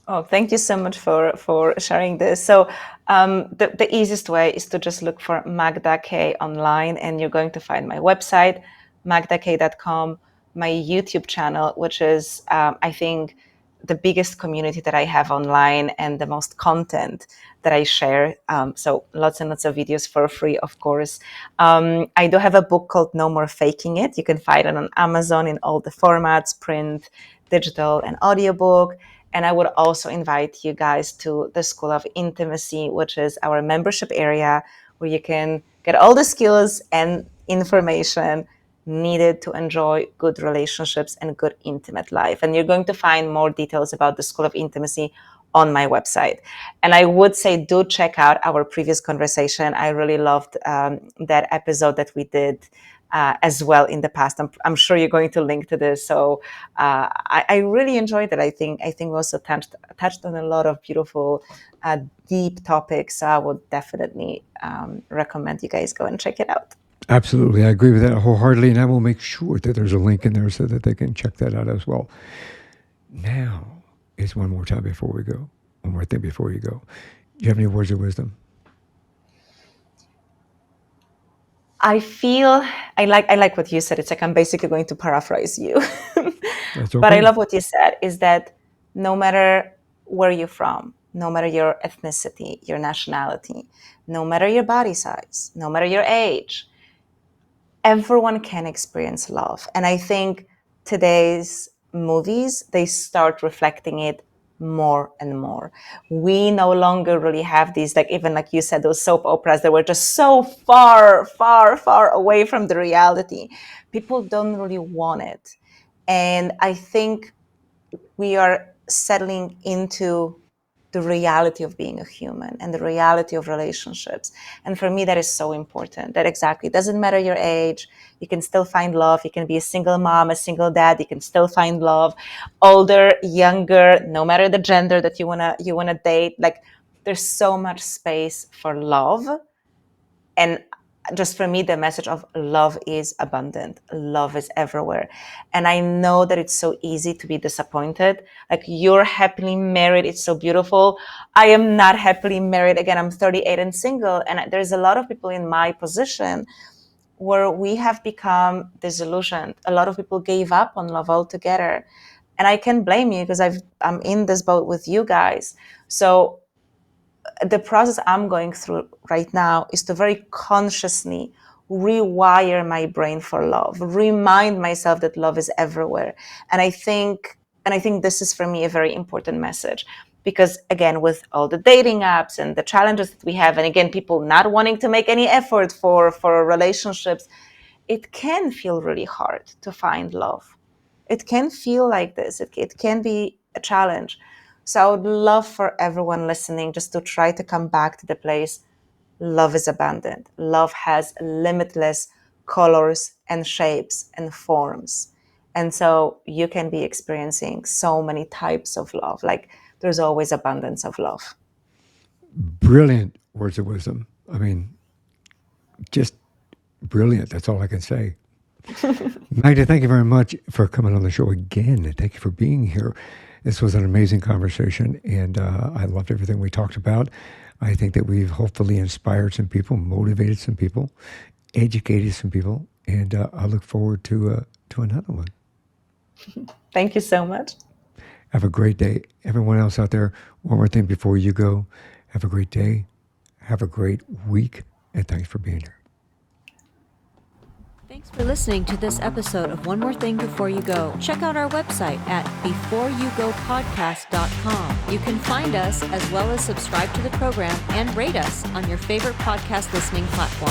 Oh, thank you so much for sharing this. So, the easiest way is to just look for Magda Kay online, and you're going to find my website, magdakay.com, my YouTube channel, which is, I think, the biggest community that I have online and the most content that I share. So, lots and lots of videos for free, of course. I do have a book called No More Faking It. You can find it on Amazon in all the formats: print, digital, and audiobook. And I would also invite you guys to the School of Intimacy, which is our membership area where you can get all the skills and information needed to enjoy good relationships and good intimate life. And you're going to find more details about the School of Intimacy on my website. And I would say, do check out our previous conversation. I really loved that episode that we did as well in the past. I'm sure you're going to link to this. So I really enjoyed it. I think we also touched on a lot of beautiful, deep topics. So I would definitely recommend you guys go and check it out. Absolutely, I agree with that wholeheartedly, and I will make sure that there's a link in there so that they can check that out as well. Now is one more time before we go. One more thing before you go. Do you have any words of wisdom? I like what you said. It's like I'm basically going to paraphrase you, That's but I okay. love what you said. Is that no matter where you're from, no matter your ethnicity, your nationality, no matter your body size, no matter your age. Everyone can experience love. And I think today's movies, they start reflecting it more and more. We no longer really have these, like, even like you said, those soap operas that were just so far, far, far away from the reality. People don't really want it. And I think we are settling into the reality of being a human and the reality of relationships. And for me, that is so important. That exactly, it doesn't matter your age. You can still find love. You can be a single mom, a single dad. You can still find love. Older, younger, no matter the gender that you wanna date. Like, there's so much space for love. And just for me, the message of love is abundant. Love is everywhere. And I know that it's so easy to be disappointed. Like, you're happily married. It's so beautiful. I am not happily married. Again, I'm 38 and single. And there's a lot of people in my position where we have become disillusioned. A lot of people gave up on love altogether. And I can blame you because I'm in this boat with you guys. So the process I'm going through right now is to very consciously rewire my brain for love, remind myself that love is everywhere. And I think this is for me a very important message, because again, with all the dating apps and the challenges that we have, and again, people not wanting to make any effort for relationships, it can feel really hard to find love. It can feel like this. It can be a challenge. So I would love for everyone listening just to try to come back to the place. Love is abundant. Love has limitless colors and shapes and forms. And so you can be experiencing so many types of love. Like, there's always abundance of love. Brilliant words of wisdom. I mean, just brilliant. That's all I can say. Magda, thank you very much for coming on the show again. And thank you for being here. This was an amazing conversation, and I loved everything we talked about. I think that we've hopefully inspired some people, motivated some people, educated some people, and I look forward to another one. Thank you so much. Have a great day. Everyone else out there, one more thing before you go. Have a great day. Have a great week, and thanks for being here. Thanks for listening to this episode of One More Thing Before You Go. Check out our website at beforeyougopodcast.com. You can find us as well as subscribe to the program and rate us on your favorite podcast listening platform.